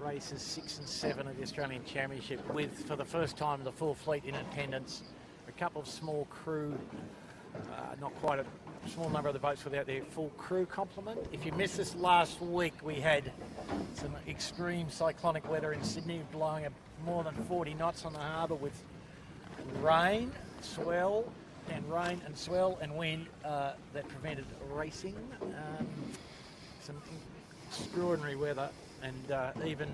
races 6 and 7 of the Australian Championship with, for the first time, the full fleet in attendance. A couple of small crew, not quite a small number of the boats without their full crew complement. If you missed this last week, we had some extreme cyclonic weather in Sydney, blowing at more than 40 knots on the harbour with rain, swell, and wind that prevented racing. Some extraordinary weather, and even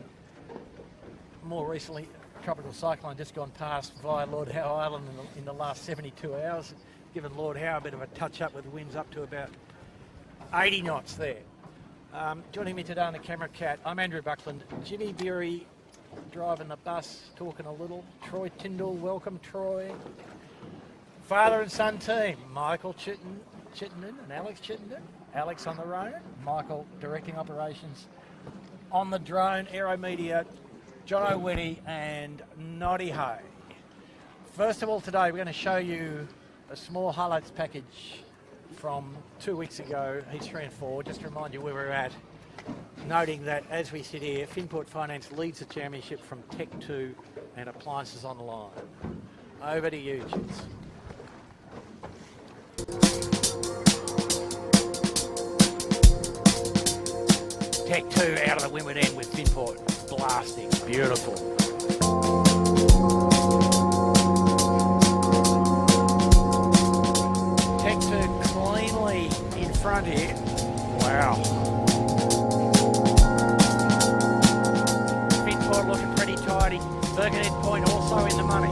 more recently, tropical cyclone just gone past via Lord Howe Island in the last 72 hours, given Lord Howe a bit of a touch-up with winds up to about 80 knots there. Joining me today on the Camera Cat, I'm Andrew Buckland. Jimmy Beery driving the bus, talking a little. Troy Tyndall, welcome Troy. Father and son team, Michael Chittenden and Alex Chittenden. Alex on the road, Michael directing operations on the drone, AeroMedia, John O'Witty and Noddy Hay. First of all, today we're going to show you a small highlights package from 2 weeks ago, heats 3 and 4, just to remind you where we're at. Noting that as we sit here, Finport Finance leads the championship from Tech 2 and appliances online. Over to you, Chits. Tech 2 out of the windward end with Finport blasting. Beautiful. Tech 2 cleanly in front here. Wow. Finport looking pretty tidy. Birkenhead Point also in the money.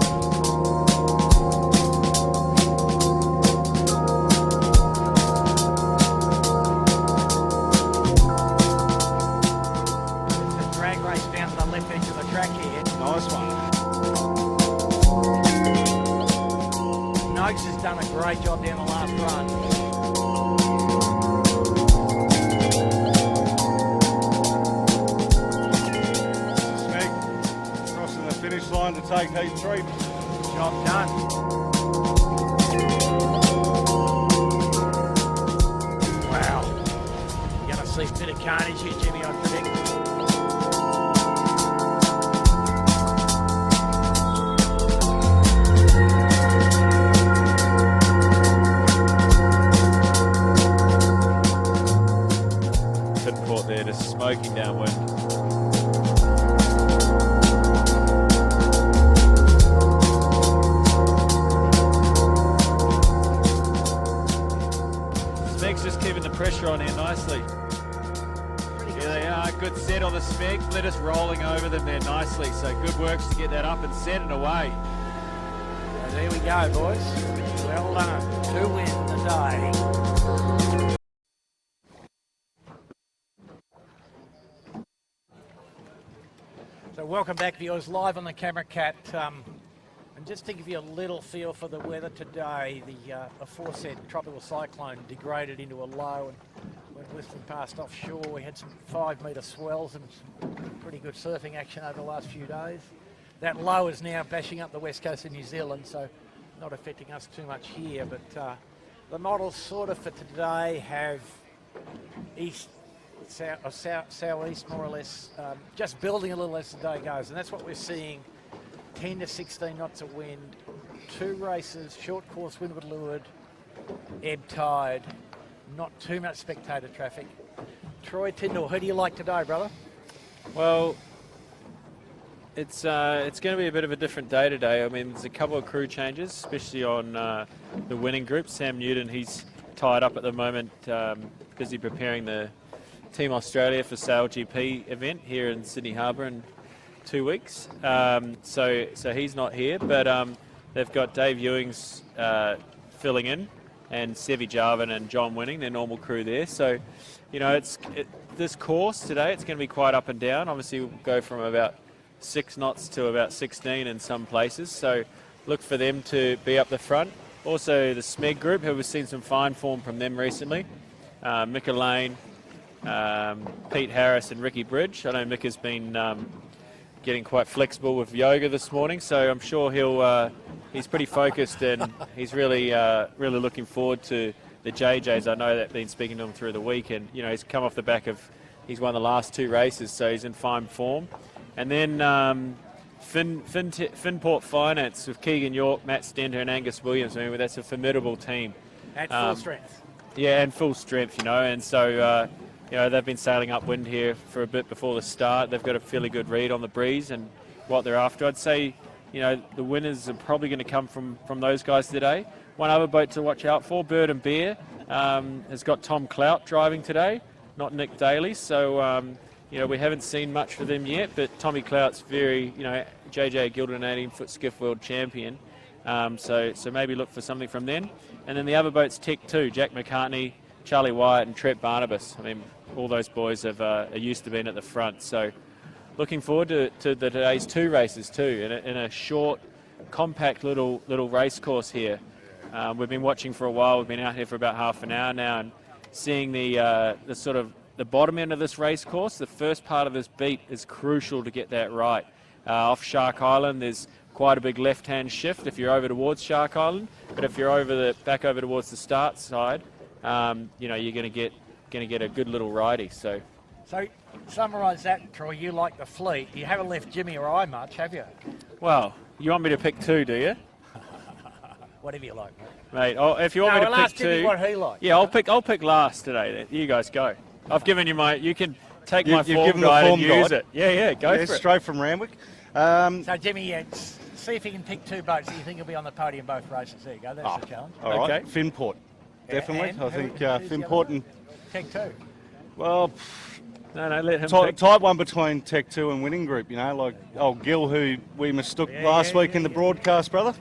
Nice one. Noakes has done a great job down the last run. Smeg crossing the finish line to take heat 3. Job done. Wow. You're going to see a bit of carnage here, Jimmy, I predict. There, just smoking downwind. Smeg's just keeping the pressure on here nicely. Here they are, good set on the Smeg. Let us rolling over them there nicely. So good works to get that up and set and away. So there we go, boys. Well done. 2 wins a day. So welcome back, viewers, live on the Camera Cat. And just to give you a little feel for the weather today, the aforesaid tropical cyclone degraded into a low and went whistling past offshore. We had some 5-metre swells and some pretty good surfing action over the last few days. That low is now bashing up the west coast of New Zealand, so not affecting us too much here. But the models sort of for today have east, southeast more or less, just building a little as the day goes, and that's what we're seeing. 10 to 16 knots of wind, 2 races, short course, windward leeward, ebb tide, not too much spectator traffic. Troy Tyndall, who do you like today, brother? Well, it's going to be a bit of a different day today. I mean, there's a couple of crew changes, especially on the winning group. Sam Newton, he's tied up at the moment, busy preparing the Team Australia for Sail GP event here in Sydney Harbour in 2 weeks. So he's not here, but they've got Dave Ewing's filling in, and Sevi Jarvin and John Winning, their normal crew there. So, you know, this course today, it's going to be quite up and down. Obviously, we'll go from about 6 knots to about 16 in some places. So look for them to be up the front. Also, the Smeg group, who we've seen some fine form from them recently. Mick Lane, Pete Harris and Ricky Bridge. I know Mick has been getting quite flexible with yoga this morning, so I'm sure he's pretty focused, and he's really looking forward to the JJs. I know that been speaking to him through the week, and you know, he's come off the back of He's won the last 2 races, so he's in fine form. And then Finport Finance with Keegan York, Matt Stenter and Angus Williams. I mean, that's a formidable team. At full strength. Yeah, and full strength, and so, they've been sailing upwind here for a bit before the start. They've got a fairly good read on the breeze and what they're after. I'd say, the winners are probably going to come from those guys today. One other boat to watch out for, Bird and Bear, has got Tom Clout driving today, not Nick Daly. So, we haven't seen much for them yet, but Tommy Clout's very, JJ Gildan 18-foot skiff world champion. So maybe look for something from them. And then the other boats, Tech 2, Jack McCartney, Charlie Wyatt and Trent Barnabas. I mean, all those boys are used to being at the front. So looking forward to today's 2 races too, in a short, compact little race course here. We've been watching for a while. We've been out here for about half an hour now and seeing the sort of the bottom end of this race course. The first part of this beat is crucial to get that right. Off Shark Island, there's quite a big left-hand shift if you're over towards Shark Island, but if you're back over towards the start side, you're going to get a good little ridey. So Summarise that, Troy. You like the fleet. You haven't left Jimmy or I much, have you? Well, you want me to pick 2, do you? Whatever you like, mate. If you want me to pick 2, Jimmy what he likes. Yeah, I'll pick last today. Then. You guys go. I've given you you can take my you've form given the guide form and use guide. it. Yeah, go for it. Straight from Randwick. So Jimmy, see if you can pick 2 boats that you think will be on the podium both races. There you go. That's the challenge. All right. Okay. Finport, definitely. And I think who's the other Finport and Tech 2. well, No, let him pick. tight one between Tech 2 and Winning Group. Like old Gil, who we mistook last week in the broadcast, brother.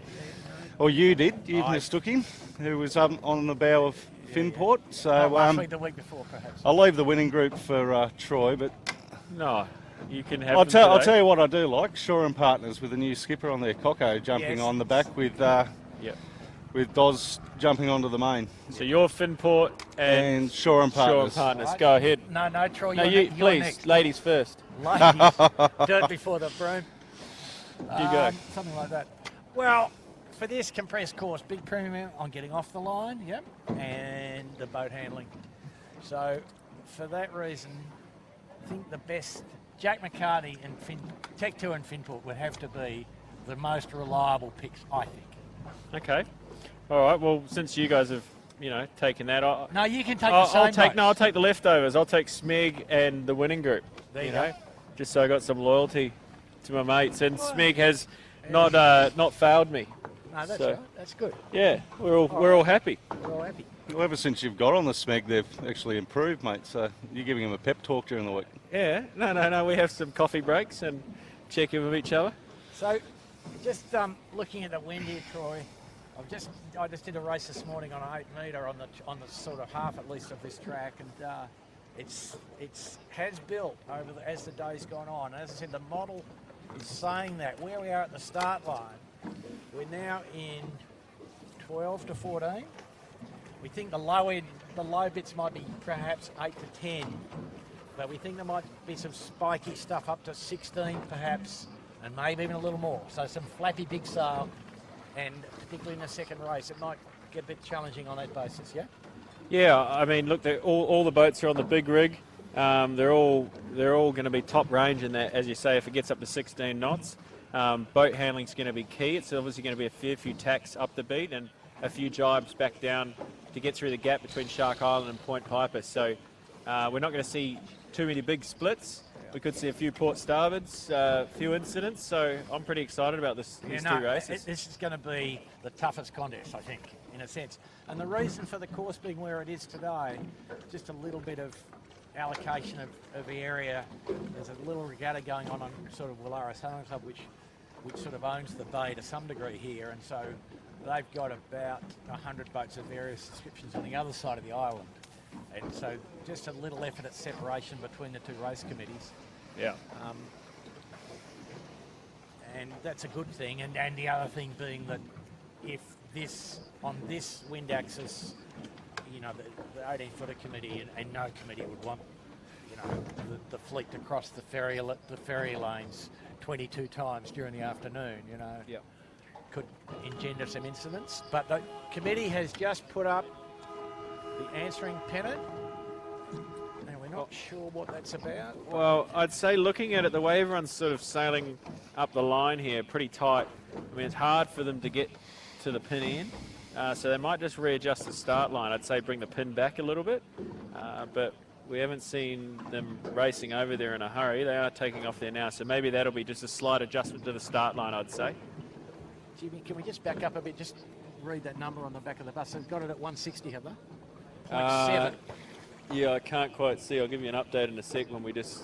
Or you did. You mistook him, who was on the bow of Finport. So Last week, the week before, perhaps. I'll leave the Winning Group for Troy, but No, you can have. I'll them tell you what I do like. Shore and Partners with a new skipper on their Coco jumping on the back with Doz jumping onto the main. So you're Finport and Shore and Partners. Right. Go ahead. No, Troy, No, you're please, next. ladies first. Ladies, do it before the broom. You go. Something like that. Well, for this compressed course, big premium on getting off the line, and the boat handling. So, for that reason, I think the best, Jack McCartney and Tech 2 and Finport would have to be the most reliable picks, I think. Okay. All right. Well, since you guys have, taken that, No, you can take the same boats. I'll take the leftovers. I'll take Smeg and the Winning Group. There you go. Just so I got some loyalty to my mates, and Smeg has not failed me. No, that's So- right. That's good. Yeah, we're all happy. We're all happy. Well, ever since you've got on the Smeg, they've actually improved, mate. So you're giving them a pep talk during the week. Yeah. No. We have some coffee breaks and check in with each other. So, just looking at the wind here, Troy. I just did a race this morning on an 8 metre on the sort of half at least of this track, and it's has built as the day's gone on. As I said, the model is saying that where we are at the start line, we're now in 12 to 14. We think the low bits might be perhaps 8 to 10, but we think there might be some spiky stuff up to 16 perhaps, and maybe even a little more. So some flappy big sail, and particularly in the second race, it might get a bit challenging on that basis, yeah? Yeah, I mean, look, all the boats are on the big rig. They're all going to be top range in that, as you say, if it gets up to 16 knots. Boat handling's going to be key. It's obviously going to be a fair few tacks up the beat and a few jibes back down to get through the gap between Shark Island and Point Piper. So we're not going to see too many big splits. We could see a few port starboards, a few incidents. So I'm pretty excited about these 2 races. This is going to be the toughest contest, I think, in a sense. And the reason for the course being where it is today, just a little bit of allocation of area. There's a little regatta going on sort of Willaris Sailing Club, which sort of owns the bay to some degree here, and so they've got about 100 boats of various descriptions on the other side of the island. And so just a little effort at separation between the 2 race committees. Yeah. And that's a good thing. And the other thing being that if on this wind axis, the 18-footer committee and no committee would want, the fleet to cross the ferry lanes 22 times during the afternoon, could engender some incidents. But the committee has just put up the answering pennant, and we're Not sure what that's about. Well, I'd say looking at it, the way everyone's sort of sailing up the line here, pretty tight. I mean, it's hard for them to get to the pin end. So they might just readjust the start line. I'd say bring the pin back a little bit. But we haven't seen them racing over there in a hurry. They are taking off there now. So maybe that'll be just a slight adjustment to the start line, I'd say. Jimmy, can we just back up a bit? Just read that number on the back of the bus. They've got it at 160, have they? 0.7. Yeah, I can't quite see. I'll give you an update in a sec when we just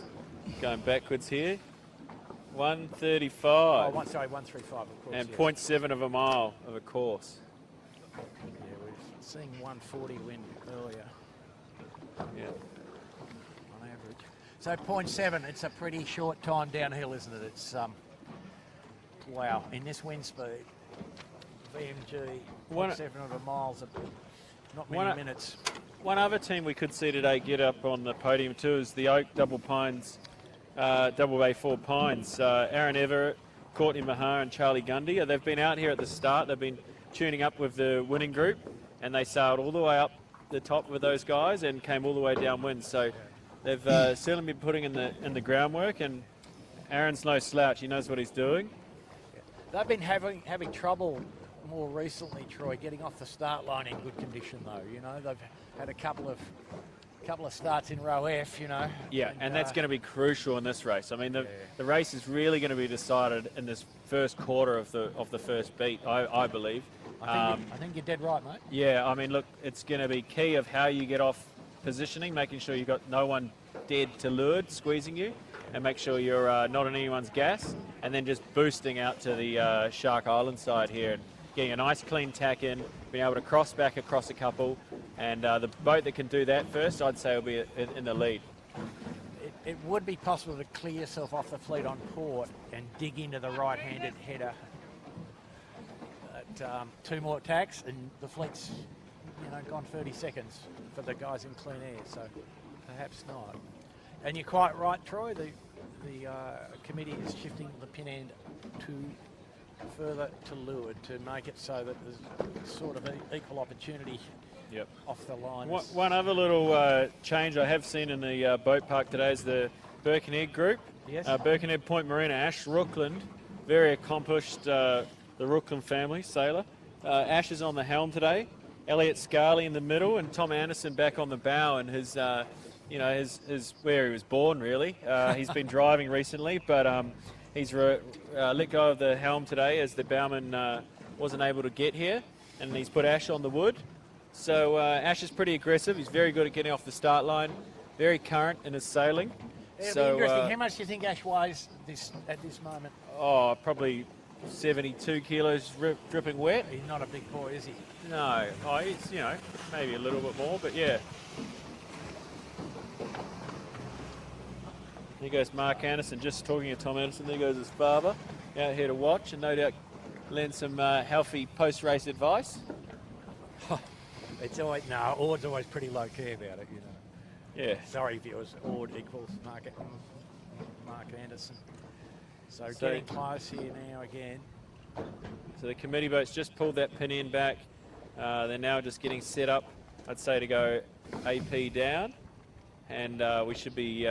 going backwards here. 135. Oh, sorry, 135, of course. And yes. 0.7 of a mile of a course. Yeah, we've seen 140 wind earlier Yeah. on average. So 0.7, it's a pretty short time downhill, isn't it? It's, wow, in this wind speed, VMG, 0.7 of a miles, not many minutes. One other team we could see today get up on the podium too is the Oak Double Pines, Double A4 Pines. Aaron Everett, Courtney Mahar and Charlie Gundy. They've been out here at the start. They've been tuning up with the winning group and they sailed all the way up the top with those guys and came all the way downwind. So they've certainly been putting in the groundwork, and Aaron's no slouch. He knows what he's doing. They've been having trouble more recently, Troy, getting off the start line in good condition, though. You know, they've had a couple of starts in row F. You know. Yeah, and that's going to be crucial in this race. I mean, the race is really going to be decided in this first quarter of the first beat, I believe. I think you're dead right, mate. Yeah, I mean, look, it's going to be key of how you get off positioning, making sure you've got no one dead to leeward squeezing you, and make sure you're not on anyone's gas, and then just boosting out to the Shark Island side here and getting a nice clean tack in, being able to cross back across a couple, and the boat that can do that first, I'd say, will be in the lead. It would be possible to clear yourself off the fleet on port and dig into the right-handed header at 2 more tacks, and the fleet's gone 30 seconds for the guys in clean air, so perhaps not. And you're quite right, Troy. The committee is shifting the pin end further to leeward to make it so that there's sort of equal opportunity off the line. One other little change I have seen in the boat park today is the Birkenhead group. Yes. Birkenhead Point Marina, Ash Rookland, very accomplished, the Rookland family sailor. Ash is on the helm today. Elliot Scarley in the middle, and Tom Anderson back on the bow, and his where he was born, really. He's been driving recently, but he's let go of the helm today as the bowman wasn't able to get here, and he's put Ash on the wood. So Ash is pretty aggressive. He's very good at getting off the start line, very current in his sailing. It'll so, be interesting. How much do you think Ash weighs at this moment? Oh, probably 72 kilos dripping wet. He's not a big boy, is he? No, he's, maybe a little bit more, but yeah. There goes Mark Anderson, just talking to Tom Anderson. There goes his father, out here to watch and no doubt lend some healthy post-race advice. It's always Ord's always pretty low key about it, Yeah. Sorry, viewers. Ord equals Mark Anderson. So getting close here now again. So the committee boats just pulled that pin end back. They're now just getting set up, I'd say, to go AP down. And we should be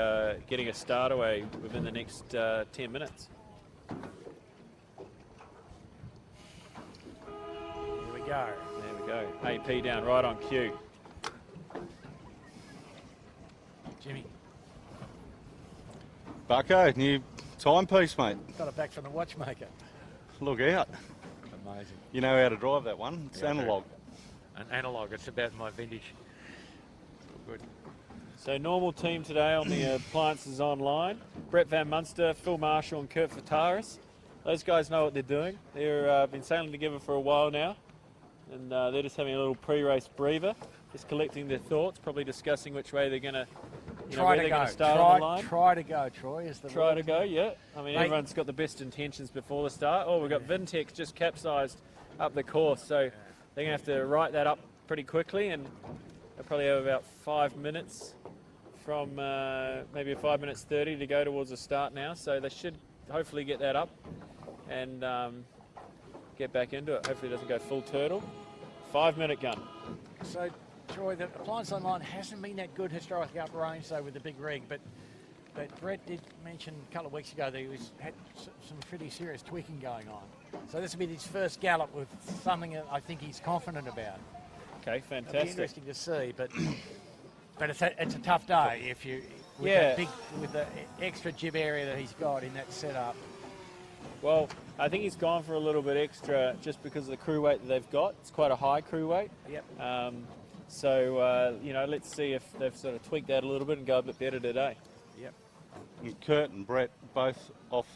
getting a start away within the next 10 minutes. Here we go. There we go. AP down, right on cue. Jimmy. Bucko, new timepiece, mate. Got it back from the watchmaker. Look out. Amazing. You know how to drive that one. It's analog. An analog. It's about my vintage. Good. So normal team today on the appliances online. Brett Van Munster, Phil Marshall and Kurt Fataris. Those guys know what they're doing. They've been sailing together for a while now. And they're just having a little pre-race breather. Just collecting their thoughts, probably discussing which way they're going to Try to go. Try to go, Troy, is the Try word. to go, yeah. I mean, everyone's got the best intentions before the start. Oh, we've got Vintex just capsized up the course. So they're going to have to write that up pretty quickly. And they'll probably have about 5 minutes from maybe 5 minutes 30 to go towards the start now. So they should hopefully get that up and get back into it. Hopefully it doesn't go full turtle. 5 minute gun. So, Troy, the appliance line hasn't been that good historically uprange though with the big rig, but Brett did mention a couple of weeks ago that he had some pretty serious tweaking going on. So this will be his first gallop with something that I think he's confident about. Okay, It'll be fantastic. interesting to see, but it's a tough day if you with the extra jib area that he's got in that setup. Well, I think he's gone for a little bit extra just because of the crew weight that they've got. It's quite a high crew weight. Yep. Let's see if they've sort of tweaked that a little bit and go a bit better today. Yep. And Kurt and Brett both off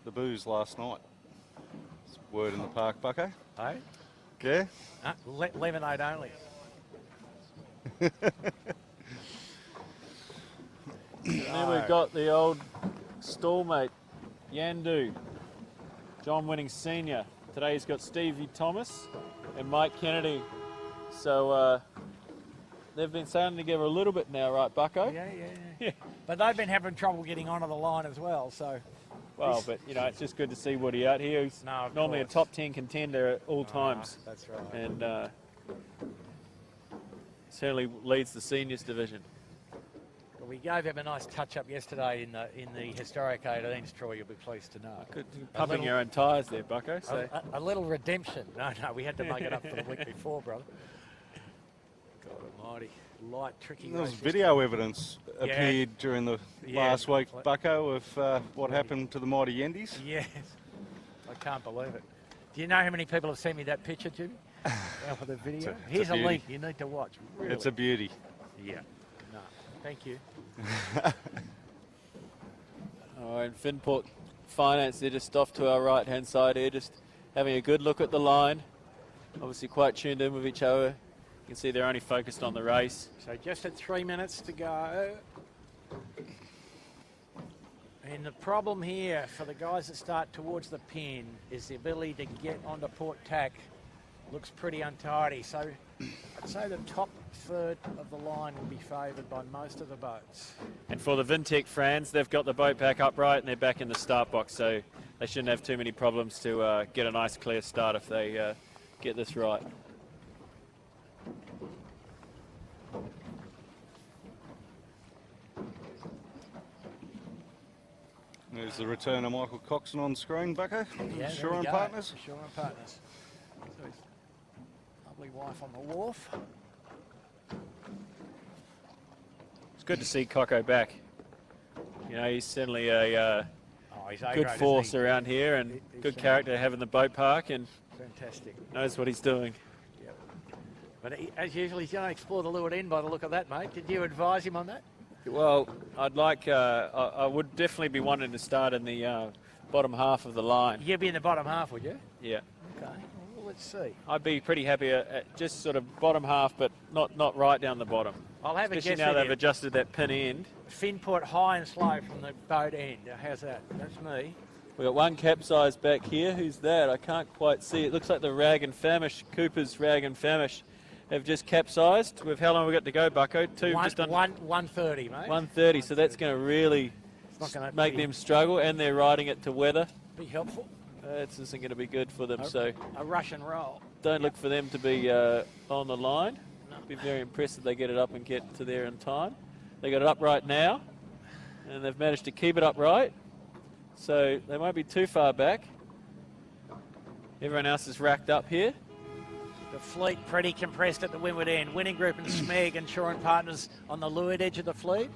the booze last night. It's word in the park, Bucko. Hey? Yeah? Lemonade only. And then we've got the old stallmate, Yandu, John Winning Senior. Today he's got Stevie Thomas and Mike Kennedy. So they've been sailing together a little bit now, right, Bucko? Yeah. But they've been having trouble getting onto the line as well, so... Well, but, it's just good to see Woody out here. He's normally a top 10 contender at all times. That's right. And certainly leads the seniors division. Well, we gave him a nice touch-up yesterday in the historic 18s, Troy, you'll be pleased to know. Good pumping your own tyres there, Bucko. So. A little redemption. No, we had to make it up for the week before, brother. God almighty. Light, tricky. There was video evidence appeared during the last week, Bucko, of what happened to the mighty Yendies. Yes. I can't believe it. Do you know how many people have sent me that picture, Jimmy? For the video? Here's a link you need to watch. Really. It's a beauty. Yeah. No. Thank you. And Finport Finance, they're just off to our right-hand side here, just having a good look at the line. Obviously quite tuned in with each other. You can see they're only focused on the race. So just at 3 minutes to go. And the problem here for the guys that start towards the pin is the ability to get onto port tack. Looks pretty untidy. So I'd say the top third of the line will be favoured by most of the boats. And for the Vintech fans, they've got the boat back upright and they're back in the start box, so they shouldn't have too many problems to get a nice clear start if they get this right. There's the return of Michael Coxon on screen, Bucko. Yeah, Shore and Partners. Shore and Partners. So his lovely wife on the wharf. It's good to see Coco back. He's certainly a he's good force around here and good character to have in the boat park and fantastic. Knows what he's doing. Yep. But as usual, he's going to explore the leeward end by the look of that, mate. Did you advise him on that? Well, I would definitely be wanting to start in the bottom half of the line. You'd be in the bottom half, would you? Yeah. Okay. Well, let's see. I'd be pretty happy at just sort of bottom half, but not right down the bottom. I'll have a guess. Especially now they've adjusted that pin end. Finport high and slow from the boat end. How's that? That's me. We've got one capsize back here. Who's that? I can't quite see. It looks like the Rag and Famish, Cooper's Rag and Famish, have just capsized. With how long we got to go, Bucko? 1:30, mate. 1:30. So that's going to really make them struggle, and they're riding it to weather. Be helpful. This isn't going to be good for them. A rush and roll. Don't look for them to be on the line. No. Be very impressed if they get it up and get to there in time. They got it upright now, and they've managed to keep it upright. So they won't be too far back. Everyone else is racked up here. The fleet pretty compressed at the windward end. Winning Group and Smeg and Shore and Partners on the leeward edge of the fleet.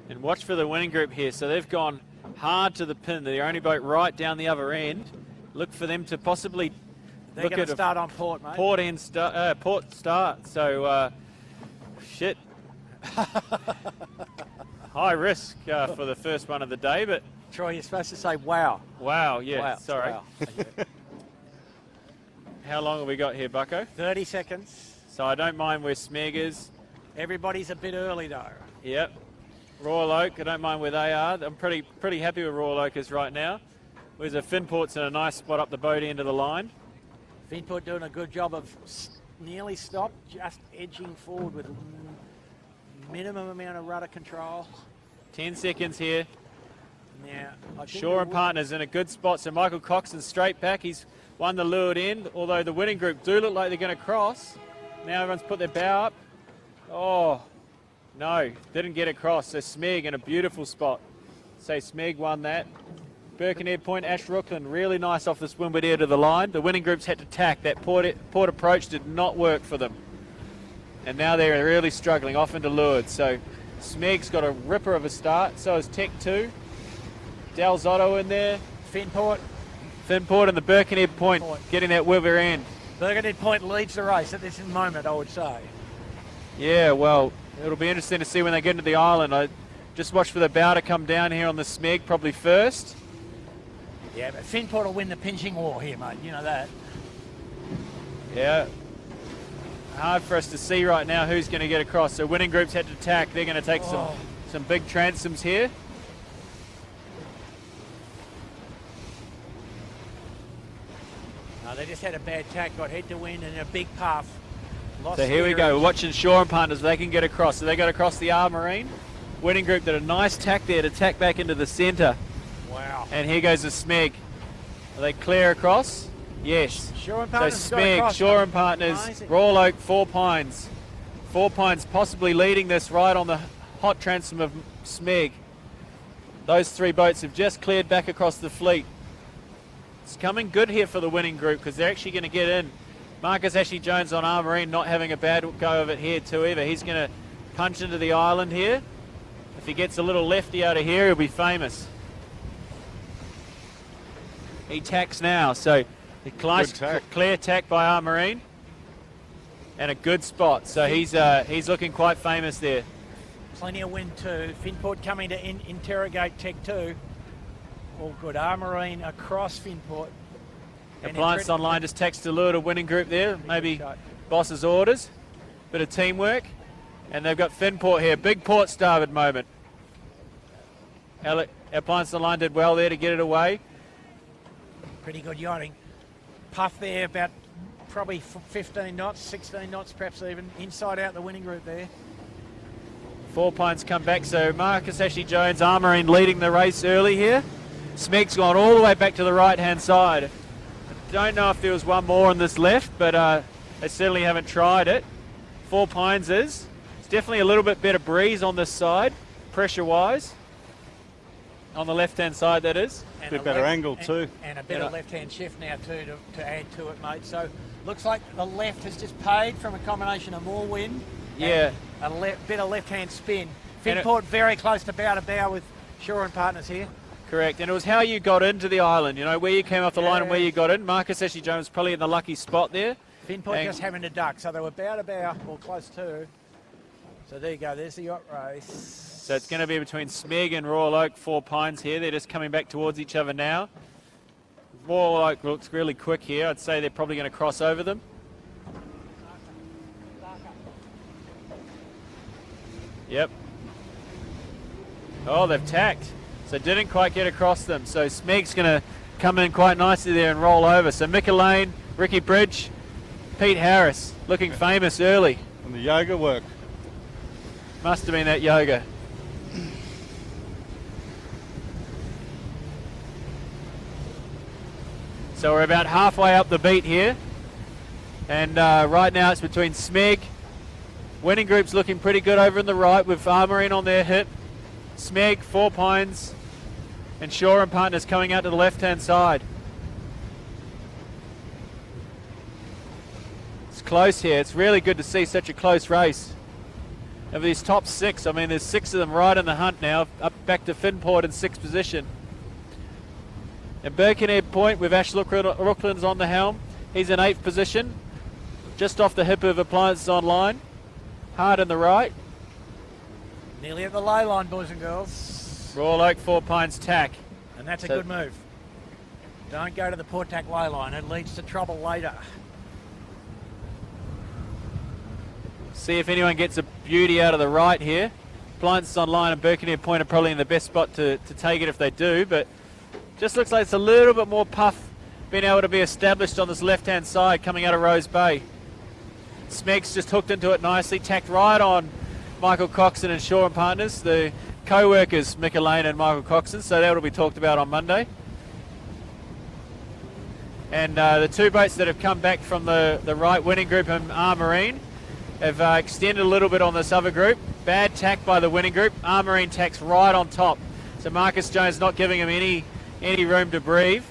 And watch for the Winning Group here. So they've gone hard to the pin. They're the only boat right down the other end. Look for them to possibly They're going to start on port, mate. Port start. So, shit. High risk for the first one of the day, but... Troy, you're supposed to say wow. Wow, yeah, wow. Sorry. Wow. How long have we got here, Bucko? 30 seconds. So I don't mind where Smeg is. Everybody's a bit early, though. Yep. Royal Oak, I don't mind where they are. I'm pretty happy with Royal Oak is right now. Whereas the Finport's in a nice spot up the boat end of the line. Finport doing a good job of nearly stopped, just edging forward with minimum amount of rudder control. 10 seconds here. Now, Shore and Partners in a good spot. So Michael Coxon straight back. He's won the leeward end, although the Winning Group do look like they're going to cross. Now everyone's put their bow up. Oh, no, didn't get across. So Smeg in a beautiful spot. So Smeg won that. Birkenhead Point, Ash Rookland, really nice off the windward air to the line. The winning groups had to tack. That port approach did not work for them. And now they're really struggling off into Lourdes. So Smeg's got a ripper of a start. So is Tech 2. Del Zotto in there. Finport and the Birkenhead Point getting that river end. Birkenhead Point leads the race at this moment, I would say. Yeah, well, it'll be interesting to see when they get into the island. I just watch for the bow to come down here on the Smeg probably first. Yeah, but Finport will win the pinching war here, mate. You know that. Yeah. Hard for us to see right now who's going to get across. So winning groups had to tack. They're going to take some big transoms here. No, they just had a bad tack, got head to wind and a big puff. So here we go. We're watching Shaw and Partners. They can get across. So they got across the R Marine. Winning group did a nice tack there to tack back into the centre. Wow. And here goes the Smeg. Are they clear across? Yes. Shaw and So Partners Smeg, Shaw and Partners, amazing. Royal Oak, Four Pines. Four Pines possibly leading this right on the hot transom of Smeg. Those three boats have just cleared back across the fleet. It's coming good here for the winning group because they're actually going to get in. Marcus Ashley Jones on R Marine not having a bad go of it here too either. He's going to punch into the island here. If he gets a little lefty out of here, he'll be famous. He tacks now, so he clear tack by R Marine, and a good spot. So he's looking quite famous there. Plenty of wind too. Finport coming to interrogate Tech 2. All good. R Marine across Finport. Appliance Online just text to lure to winning group there. Maybe boss's orders. Bit of teamwork. And they've got Finport here. Big port starboard moment. Appliance Online did well there to get it away. Pretty good yachting. Puff there about probably 15 knots, 16 knots perhaps even. Inside out the winning group there. Four Pines come back. So Marcus Ashley Jones, R Marine leading the race early here. Smeg's gone all the way back to the right-hand side. I don't know if there was one more on this left, but they certainly haven't tried it. Four Pines is. It's definitely a little bit better breeze on this side, pressure-wise. On the left-hand side, that is. A bit better angle too. And a better left-hand shift now too to add to it, mate. So looks like the left has just paid from a combination of more wind. Yeah. And a bit of left-hand spin. Finport very close to bow with Shaw and Partners here. Correct, and it was how you got into the island, you know, where you came off the line and where you got in. Marcus Ashley Jones probably in the lucky spot there. Finport just having to duck, so they were bow to bow, or close to. So there you go, there's the yacht race. So it's going to be between Smeg and Royal Oak, Four Pines here. They're just coming back towards each other now. Royal Oak looks really quick here. I'd say they're probably going to cross over them. Yep. Oh, they've tacked. So didn't quite get across them. So Smeg's going to come in quite nicely there and roll over. So Mick Lane, Ricky Bridge, Pete Harris looking famous early. And the yoga work. Must have been that yoga. So we're about halfway up the beat here. And right now it's between Smeg. Winning group's looking pretty good over in the right with R Marine on their hip. Smeg, Four Pines, and Shaw and Partners coming out to the left-hand side. It's close here. It's really good to see such a close race. Of these top six, I mean, there's six of them right in the hunt now, up back to Finport in sixth position. And Birkenhead Point with Ash Rooklands on the helm. He's in eighth position, just off the hip of Appliances Online. Hard in the right. Nearly at the low line, boys and girls. Royal Oak, Four Pines tack. And that's a good move. Don't go to the port tack low line. It leads to trouble later. See if anyone gets a beauty out of the right here. Appliances Online and Birkenhead Point are probably in the best spot to take it if they do, but just looks like it's a little bit more puff being able to be established on this left-hand side coming out of Rose Bay. Smeg's just hooked into it nicely, tacked right on Michael Coxon and Shaw and Partners, the co-workers Mick Lane and Michael Coxon, so that will be talked about on Monday. And the two boats that have come back from the right winning group and R Marine, have extended a little bit on this other group. Bad tack by the winning group. AeroMedia tacks right on top. So Marcus Jones not giving him any room to breathe.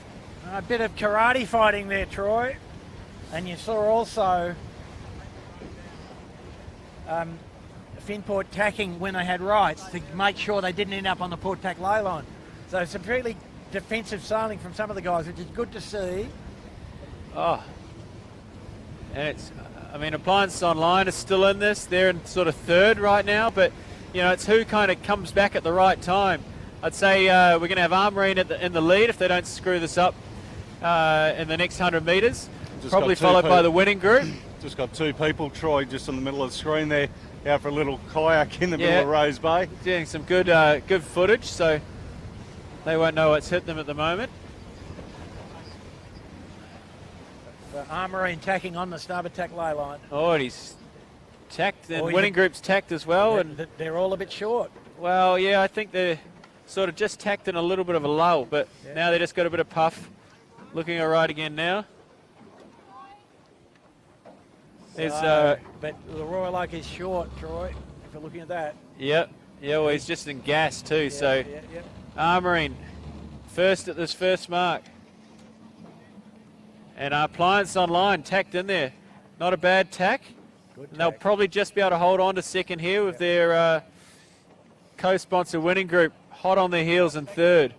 A bit of karate fighting there, Troy. And you saw also Finport tacking when they had rights to make sure they didn't end up on the port tack ley line. So some really defensive sailing from some of the guys, which is good to see. Oh, and it's, I mean, Appliance Online is still in this. They're in sort of third right now, but you know, it's who kind of comes back at the right time. I'd say we're going to have AeroMedia in the lead if they don't screw this up in the next 100 metres. Probably followed by the winning group. Just got two people, Troy, just in the middle of the screen there, out for a little kayak in the middle of Rose Bay. Doing some good footage, so they won't know what's hit them at the moment. AeroMedia tacking on the starboard tack ley line. Oh, and he's tacked, and winning group's tacked as well. And they're all a bit short. Well, yeah, I think they're sort of just tacked in a little bit of a lull, but now they just got a bit of puff. Looking all right again now. There's, but the Royal Oak is short, Troy, if you're looking at that. Yep. Yeah, well, he's just in gas too, so AeroMedia first at this first mark. And Appliance Online tacked in there. Not a bad tack. And they'll probably just be able to hold on to second here with their co-sponsor winning group hot on their heels in third.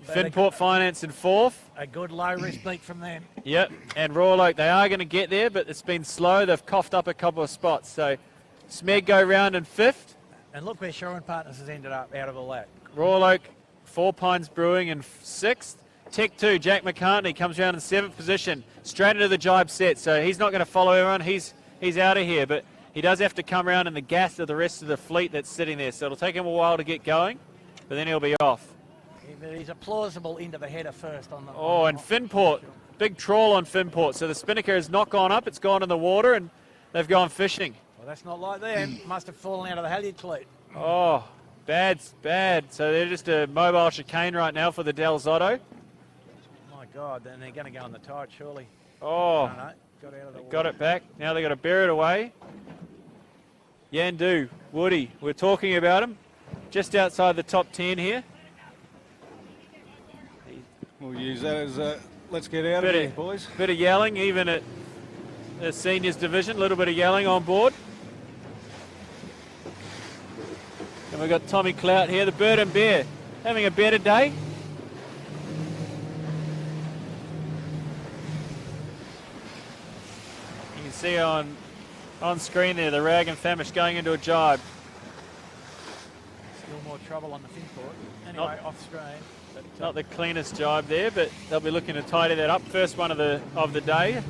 Finport Finance in fourth. A good low-risk beat from them. Yep, and Royal Oak, they are going to get there, but it's been slow. They've coughed up a couple of spots. So Smeg go round in fifth. And look where Shoreline Partners has ended up out of all that. Royal Oak, Four Pines Brewing in sixth. Tech 2, Jack McCartney comes around in seventh position, straight into the jibe set. So he's not going to follow everyone. He's out of here, but he does have to come around in the gas of the rest of the fleet that's sitting there. So it'll take him a while to get going, but then he'll be off. He's a plausible into the header first on the. Oh, and Finport, big trawl on Finport. So the spinnaker has not gone up; it's gone in the water, and they've gone fishing. Well, that's not like them. Must have fallen out of the halyard cleat. Oh, bad. So they're just a mobile chicane right now for the Del Zotto. My God, then they're going to go on the tide, surely. Oh, no, got out of the water. Got it back. Now they've got to bear it away. Yandu, Woody, we're talking about him, just outside the top 10 here. We'll use that as a let's get out of here, boys. Bit of yelling, even at the seniors division, a little bit of yelling on board. And we've got Tommy Clout here, the Bird and Bear, having a better day. You can see on screen there, the Rag and Famish going into a jibe. Still more trouble on the Finport. Anyway, off screen. Not the cleanest jibe there, but they'll be looking to tidy that up. First one of the day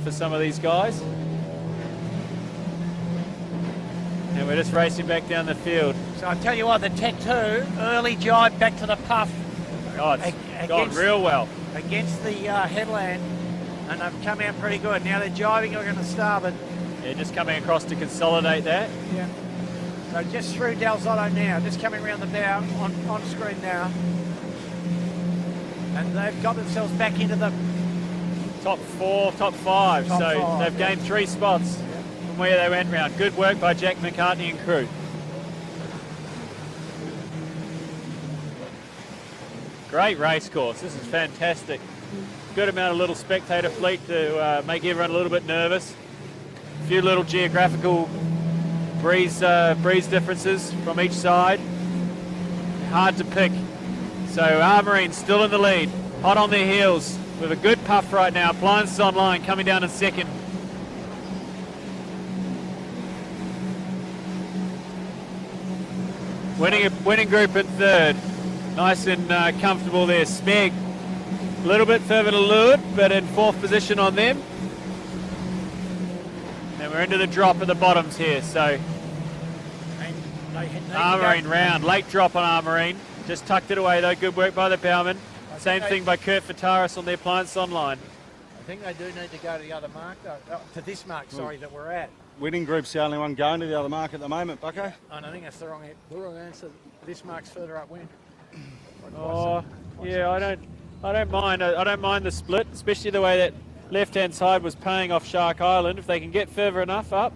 for some of these guys. And we're just racing back down the field. So I tell you what, the Tech 2, early jibe back to the puff. Oh, it's gone real well. Against the headland, and they've come out pretty good. Now they're jibing on the starboard. Yeah, just coming across to consolidate that. Yeah. So just through Del Zotto now, just coming around the bow on screen now. And they've got themselves back into the top 4, top 5. So they've gained 3 spots from where they went round. Good work by Jack McCartney and crew. Great race course. This is fantastic. Good amount of little spectator fleet to make everyone a little bit nervous. A few little geographical breeze differences from each side. Hard to pick. So AeroMedia still in the lead, hot on their heels with a good puff right now. Appliances Online coming down in second. Winning group in third. Nice and comfortable there. Smeg a little bit further to leeward, but in fourth position on them. And we're into the drop at the bottoms here. So AeroMedia round, late drop on AeroMedia. Just tucked it away though, good work by the bowman. Same thing by Kurt Fataris on the Appliance Online. I think they do need to go to the other mark, though. To this mark, sorry, that we're at. Winning group's the only one going to the other mark at the moment, Bucko. And I think that's the wrong answer. This mark's further upwind. Oh, yeah, I don't mind. I don't mind the split, especially the way that left-hand side was paying off Shark Island. If they can get further enough up,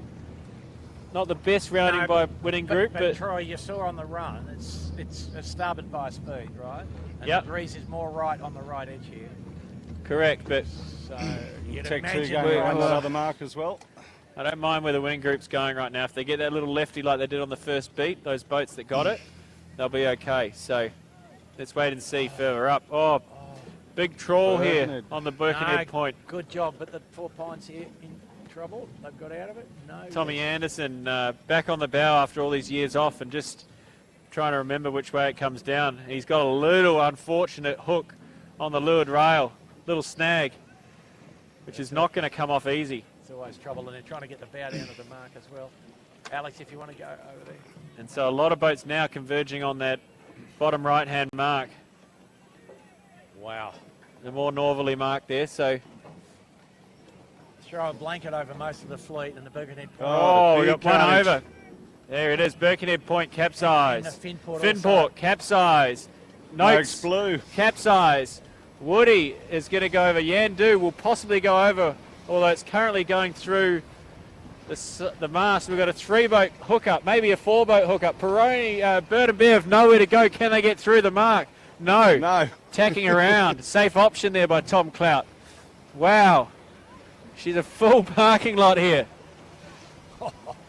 not the best rounding by winning group, but Troy, you saw on the run, it's a starboard by speed, right? And Yep. the breeze is more right on the right edge here. correct. But So you'd Tech 2 imagine going around we're- that other mark as well. I don't mind where the winning group's going right now. If they get that little lefty like they did on the first beat, those boats that got it, they'll be okay. So let's wait and see further up. Oh, big trawl here Birkenhead. on the Birkenhead No, point. Good job, but the 4 Pines here in trouble. They've got out of it. No. Tommy Anderson back on the bow after all these years off and just trying to remember which way it comes down. He's got a little unfortunate hook on the leeward rail, little snag, which is not going to come off easy. It's always trouble, and they're trying to get the bow down to the mark as well. Alex, if you want to go over there. And so a lot of boats now converging on that bottom right-hand mark, Wow. the more northerly mark there. So, Throw a blanket over most of the fleet and the Birkenhead Point. oh, we big got one carnage. over. There it is, Birkenhead Point capsize. And the Finport Finport capsize. Noakes Blue. capsize. Woody is going to go over. Yandu will possibly go over, although it's currently going through the mast. We've got a 3-boat hookup, maybe a 4-boat hookup. Peroni, Bird and Bear have nowhere to go. Can they get through the mark? No. No. Tacking around. Safe option there by Tom Clout. Wow. She's a full parking lot here.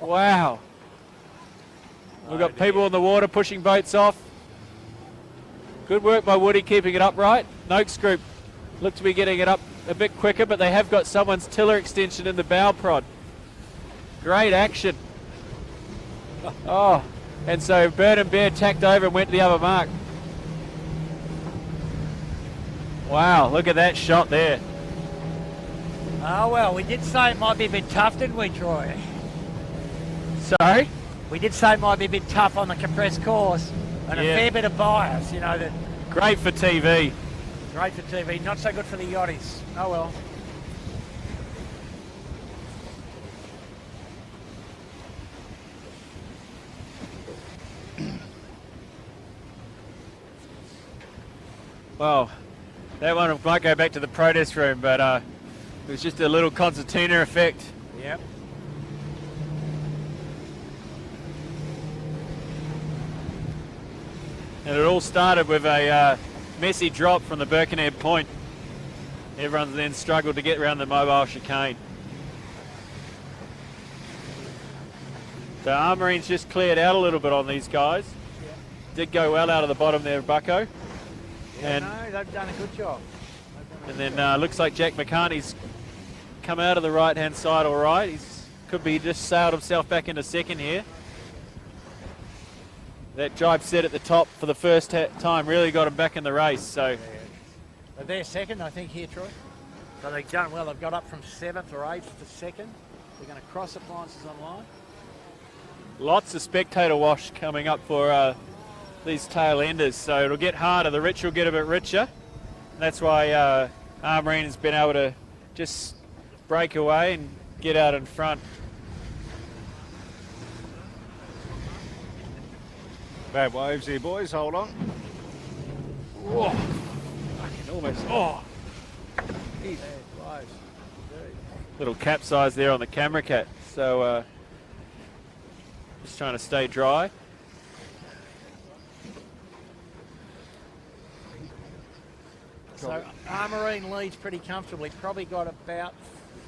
Wow. We've got people in the water pushing boats off. Good work by Woody keeping it upright. Noakes Group look to be getting it up a bit quicker, but they have got someone's tiller extension in the bow prod. Great action. Oh, and so Bird and Bear tacked over and went to the other mark. Wow, look at that shot there. Oh, well, we did say it might be a bit tough, didn't we, Troy? Sorry? We did say it might be a bit tough on the compressed course and a Yeah. fair bit of bias, you know, that Great for TV. great for TV, not so good for the yachties. Oh, well. Well, that one might go back to the protest room, but it was just a little concertina effect. Yep. And it all started with a messy drop from the Birkenhead Point. Everyone's then struggled to get around the mobile chicane. So Armorine's just cleared out a little bit on these guys. Did go well out of the bottom there, Bucko. And, No, they've done a good job. and then looks like Jack McCartney's come out of the right-hand side all right. He's could be just sailed himself back into second here. That jibe set at the top for the first time really got him back in the race. So But they're second, I think, here, Troy. So they've done well. They've got up from 7th or 8th to 2nd. They're going to cross appliances online. lots of spectator wash coming up for these tail enders. So it'll get harder. The rich will get a bit richer. That's why Armorine has been able to just break away and get out in front. Bad waves here, boys. Hold on. Whoa. Fucking almost. Oh. Bad waves. Little capsize there on the camera cat. So just trying to stay dry. So Armorine leads pretty comfortably. Probably got about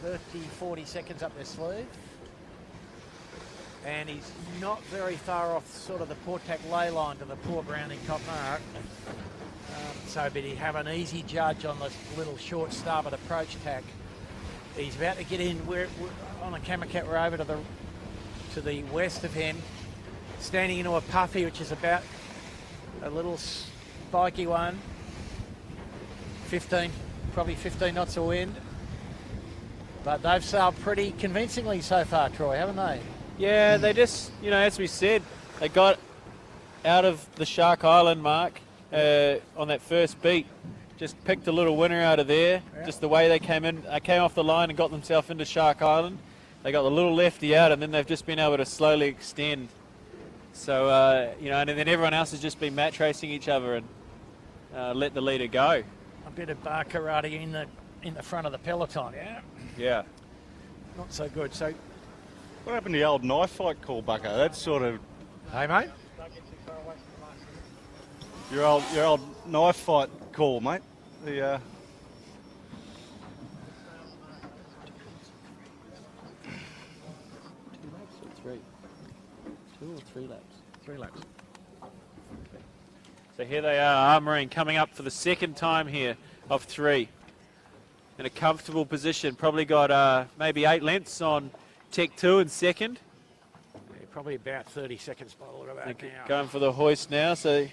30, 40 seconds up their sleeve. And he's not very far off sort of the port tack ley line to the port rounding top mark. So, but he have an easy judge on the little short starboard approach tack. He's about to get in. We're on the camera cat. We're over to the west of him, standing into a puffy, which is about a little spiky one. 15, probably 15 knots of wind. But they've sailed pretty convincingly so far, Troy, haven't they? Yeah, they just, you know, as we said, they got out of the Shark Island mark on that first beat. Just picked a little winner out of there. Yeah. Just the way they came in. They came off the line and got themselves into Shark Island. They got the little lefty out, and then they've just been able to slowly extend. So, you know, and then everyone else has just been match racing each other and let the leader go. A bit of bar karate in the front of the peloton. Yeah, Yeah. not so good. So, What happened to the old knife fight call, Bucko? That's sort of hey mate. your old knife fight call, mate. The 3 laps. So here they are, Armourine coming up for the second time here of 3. In a comfortable position, probably got maybe 8 lengths on Tech 2 in second. Yeah, probably about 30 seconds by the look of that now. Going for the hoist now, so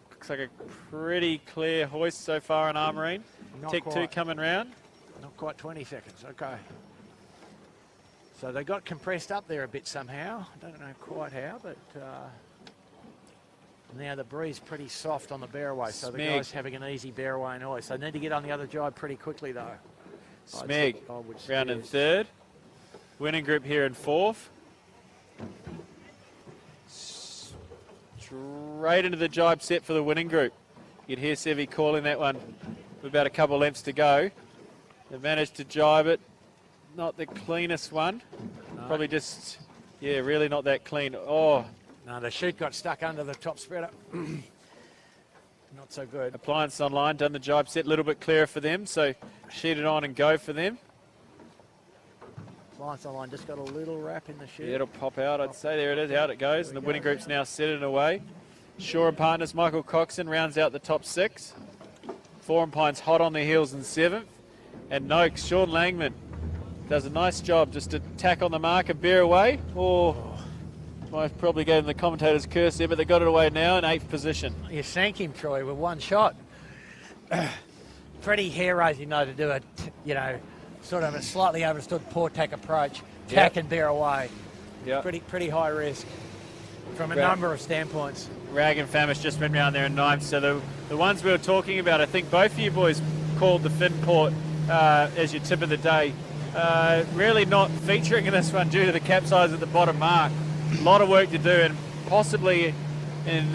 looks like a pretty clear hoist so far on Armourine. Not Tech 2 quite. coming round. Not quite 20 seconds. Okay. So they got compressed up there a bit somehow. I don't know quite how, but now the breeze pretty soft on the bearaway, so the Smeg. guy's having an easy bearaway and hoist. They need to get on the other jibe pretty quickly though. Smeg I would round in suggest. third. Winning group here in fourth. Straight into the jibe set for the winning group. You can hear Sevi calling that one with about a couple lengths to go. They've managed to jibe it. Not the cleanest one. No. Probably just, yeah, really not that clean. Oh, No, the chute got stuck under the top spreader. Not so good. Appliance Online done the jibe set a little bit clearer for them, so sheet it on and go for them. Appliance Online just got a little wrap in the chute. Yeah, it'll pop out, I'd say. There it is, out it goes. And the winning group's now set it away. Shaw and Partners, Michael Coxon rounds out the top 6. Four Pines hot on their heels in 7th. And Noakes, Sean Langman, does a nice job just to tack on the mark and bear away. Or I probably gave them the commentator's curse there, but they got it away now in 8th position. You sank him, Troy, with one shot. Pretty hair-raising, though, to do a, sort of a slightly overstood poor tack approach. Tack and bear away. Yeah. Pretty high risk from a Right. number of standpoints. Rag and Famish just went round there in 9th. So the ones we were talking about, I think both of you boys called the Finport as your tip of the day. Really not featuring in this one due to the capsize at the bottom mark. A lot of work to do, and possibly in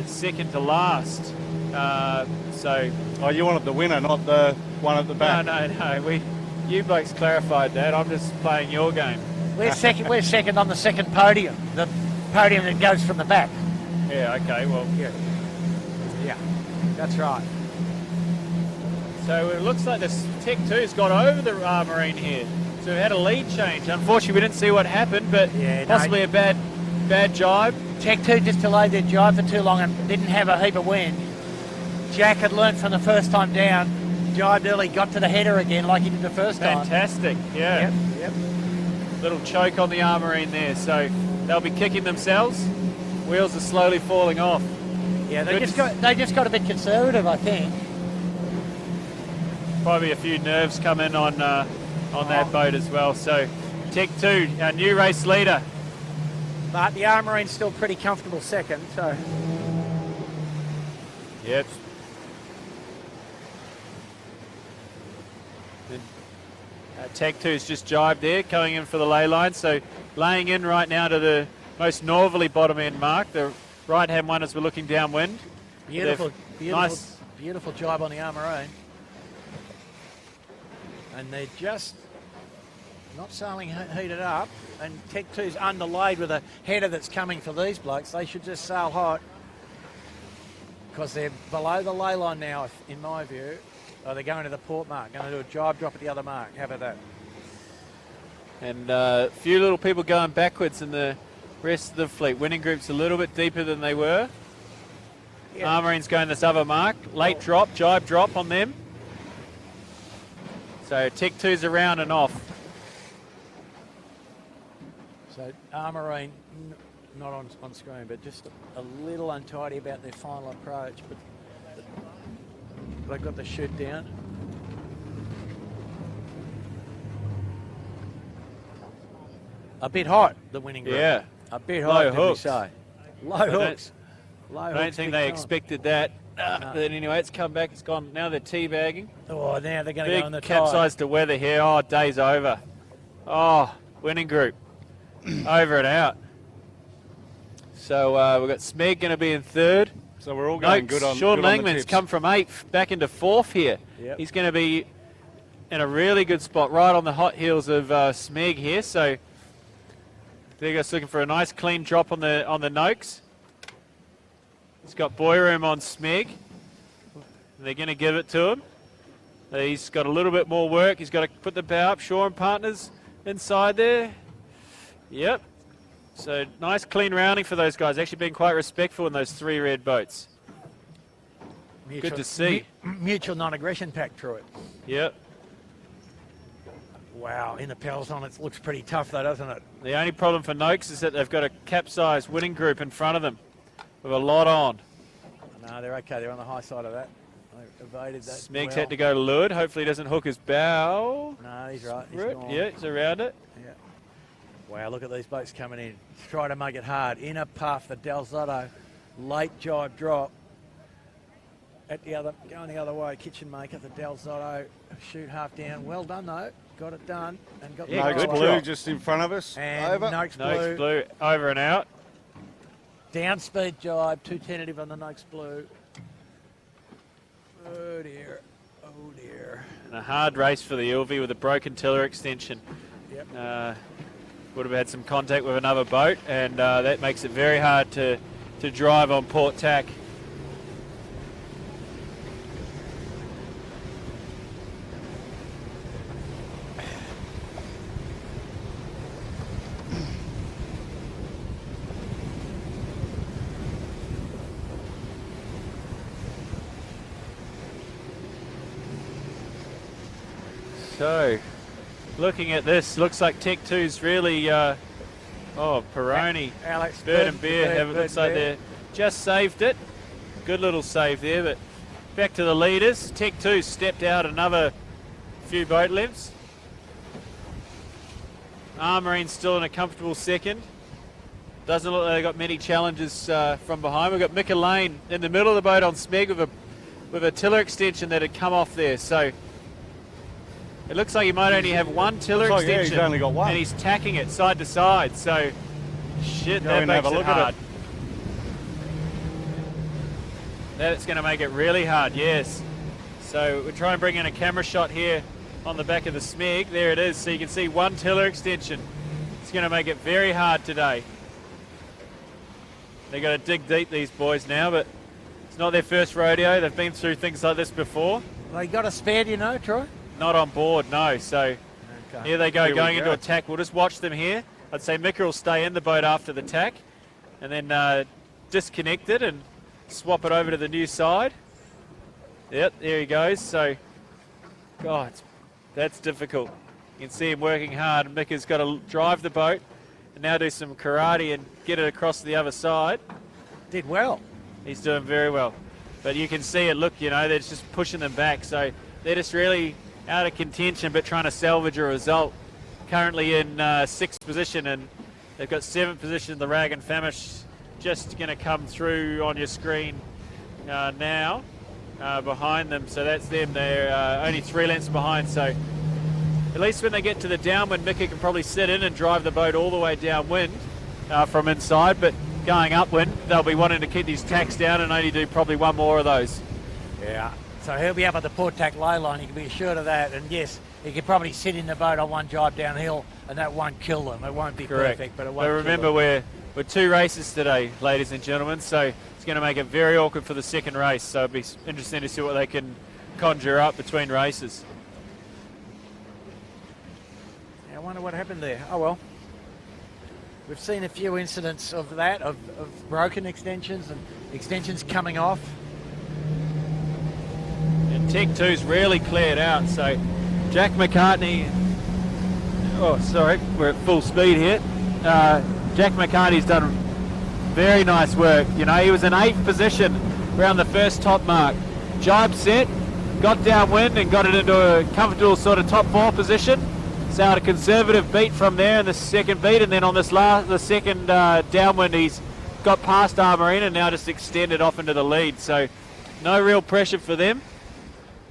second to last. oh, you wanted the winner, not the one at the back. No. You blokes clarified that. I'm just playing your game. We're second. We're second on the second podium. The podium that goes from the back. Yeah. Okay. Well. Yeah, that's right. So it looks like this Tech 2's got over the Armourine here. So we had a lead change. Unfortunately, we didn't see what happened, but Yeah, no. possibly a bad jibe. Tech 2 just delayed their jibe for too long and didn't have a heap of wind. Jack had learnt from the first time down, jibed early, got to the header again like he did the first time. Fantastic. Yeah. Yep. Little choke on the Armourine there. So they'll be kicking themselves. Wheels are slowly falling off. Yeah, they just got a bit conservative, I think. Probably a few nerves come in on that boat as well. So Tech 2, our new race leader. But the Armourine's still pretty comfortable second, so Yep. Tech 2's just jibed there, coming in for the lay line. So laying in right now to the most northerly bottom end mark. The right hand one as we're looking downwind. beautiful Nice. jibe on the Armourine. And they're just not sailing heated up, and Tech 2's underlaid with a header that's coming for these blokes. They should just sail hot because they're below the lay line now, in my view. Oh, they're going to the port mark, going to do a jibe drop at the other mark. How about that? And a few little people going backwards in the rest of the fleet. Winning group's a little bit deeper than they were. Yeah. Armourine's going this other mark. Late drop, jibe drop on them. So Tech 2's around and off. So Armourine, not on screen, but just a little untidy about their final approach. But they've got the chute down. A bit hot, the winning group. Yeah. A bit Low hot, did we hooks. say. Low don't- hooks. Low I hooks, don't think big they time. expected that. But anyway, it's come back. It's gone. Now they're teabagging. Oh, now they're going to Big go on the tide. capsize to weather here. Oh, day's over. Oh, winning group. Over and out. So we've got Smeg going to be in third. So we're all going Noakes, good on Sean good on the Langman's tips. come from 8th back into 4th here. Yep. He's going to be in a really good spot right on the hot heels of Smeg here. So there goes looking for a nice clean drop on the Noakes. He's got boy room on Smeg. They're going to give it to him. He's got a little bit more work. He's got to put the bow up. Shaw and partners inside there. Yep. So nice clean rounding for those guys. Actually been quite respectful in those 3 red boats. Good to see. Mutual non-aggression pact through it. Yep. Wow, in the pedals on it looks pretty tough though, doesn't it? The only problem for Noakes is that they've got a capsized winning group in front of them with a lot on. No, they're okay. They're on the high side of that. They evaded that. Smeg's well. had to go to leeward. Hopefully he doesn't hook his bow. No, he's right. He's gone. Yeah, he's around it. Yeah. Wow, look at these boats coming in. Try to make it hard. Inner puff, the Del Zotto. Late jibe drop. At the other, going the other way, Kitchen Maker, the Del Zotto. Shoot half down. Well done though. Got it done. And got Yeah, the Noakes good roll Blue up. just in front of us. And Over. Noakes Noakes Blue. Blue over and out. Down speed jibe. Too tentative on the Noakes Blue. Oh dear. Oh dear. And a hard race for the Ilvy with a broken tiller extension. Yep. Would have had some contact with another boat, and that makes it very hard to drive on port tack. So, looking at this, looks like Tech 2's really, Peroni, Alex Bird and Bear, have it Bird looks like and Bear. they're just saved it. Good little save there, but back to the leaders. Tech 2 stepped out another few boat lengths. Armorine's still in a comfortable second. Doesn't look like they've got many challenges from behind. We've got Mick Lane in the middle of the boat on Smeg with a tiller extension that had come off there. So it looks like he might only have one tiller Looks like, yeah, extension. he's only got one. And he's tacking it side to side. So, shit, Go that and have makes a it look at hard. it. That's going to make it really hard, yes. So we'll try and bring in a camera shot here on the back of the Smeg. There it is. So you can see one tiller extension. It's going to make it very hard today. They've got to dig deep, these boys, now, but it's not their first rodeo. They've been through things like this before. They got a spare, do you know, Troy? Not on board, no. So Okay. here they go, Here we going into go. a tack. We'll just watch them here. I'd say Mika will stay in the boat after the tack and then disconnect it and swap it over to the new side. Yep, there he goes. So, God, that's difficult. You can see him working hard. Mika's got to drive the boat and now do some karate and get it across the other side. Did well. He's doing very well. But you can see it, look, you know, they're just pushing them back. So they're just really out of contention but trying to salvage a result. Currently in 6th position, and they've got 7th position. The Rag and Famish just going to come through on your screen now behind them. So that's them. They're only 3 lengths behind. So at least when they get to the downwind, Mika can probably sit in and drive the boat all the way downwind from inside. But going upwind, they'll be wanting to keep these tacks down and only do probably one more of those. Yeah. So he'll be up at the port tack low line, you can be assured of that. And yes, he could probably sit in the boat on one jibe downhill and that won't kill them. It won't be Correct. perfect, but it won't But remember, kill them. we're 2 races today, ladies and gentlemen, so it's going to make it very awkward for the second race. So it'll be interesting to see what they can conjure up between races. Yeah, I wonder what happened there. Oh well. We've seen a few incidents of that, of broken extensions and extensions coming off. And Tech 2's really cleared out, so Jack McCartney, oh sorry, we're at full speed here. Jack McCartney's done very nice work. You know, he was in 8th position around the first top mark. Jibe set, got downwind and got it into a comfortable sort of top 4 position. So had a conservative beat from there in the second beat, and then on this the second downwind he's got past Armorine and now just extended off into the lead. So no real pressure for them.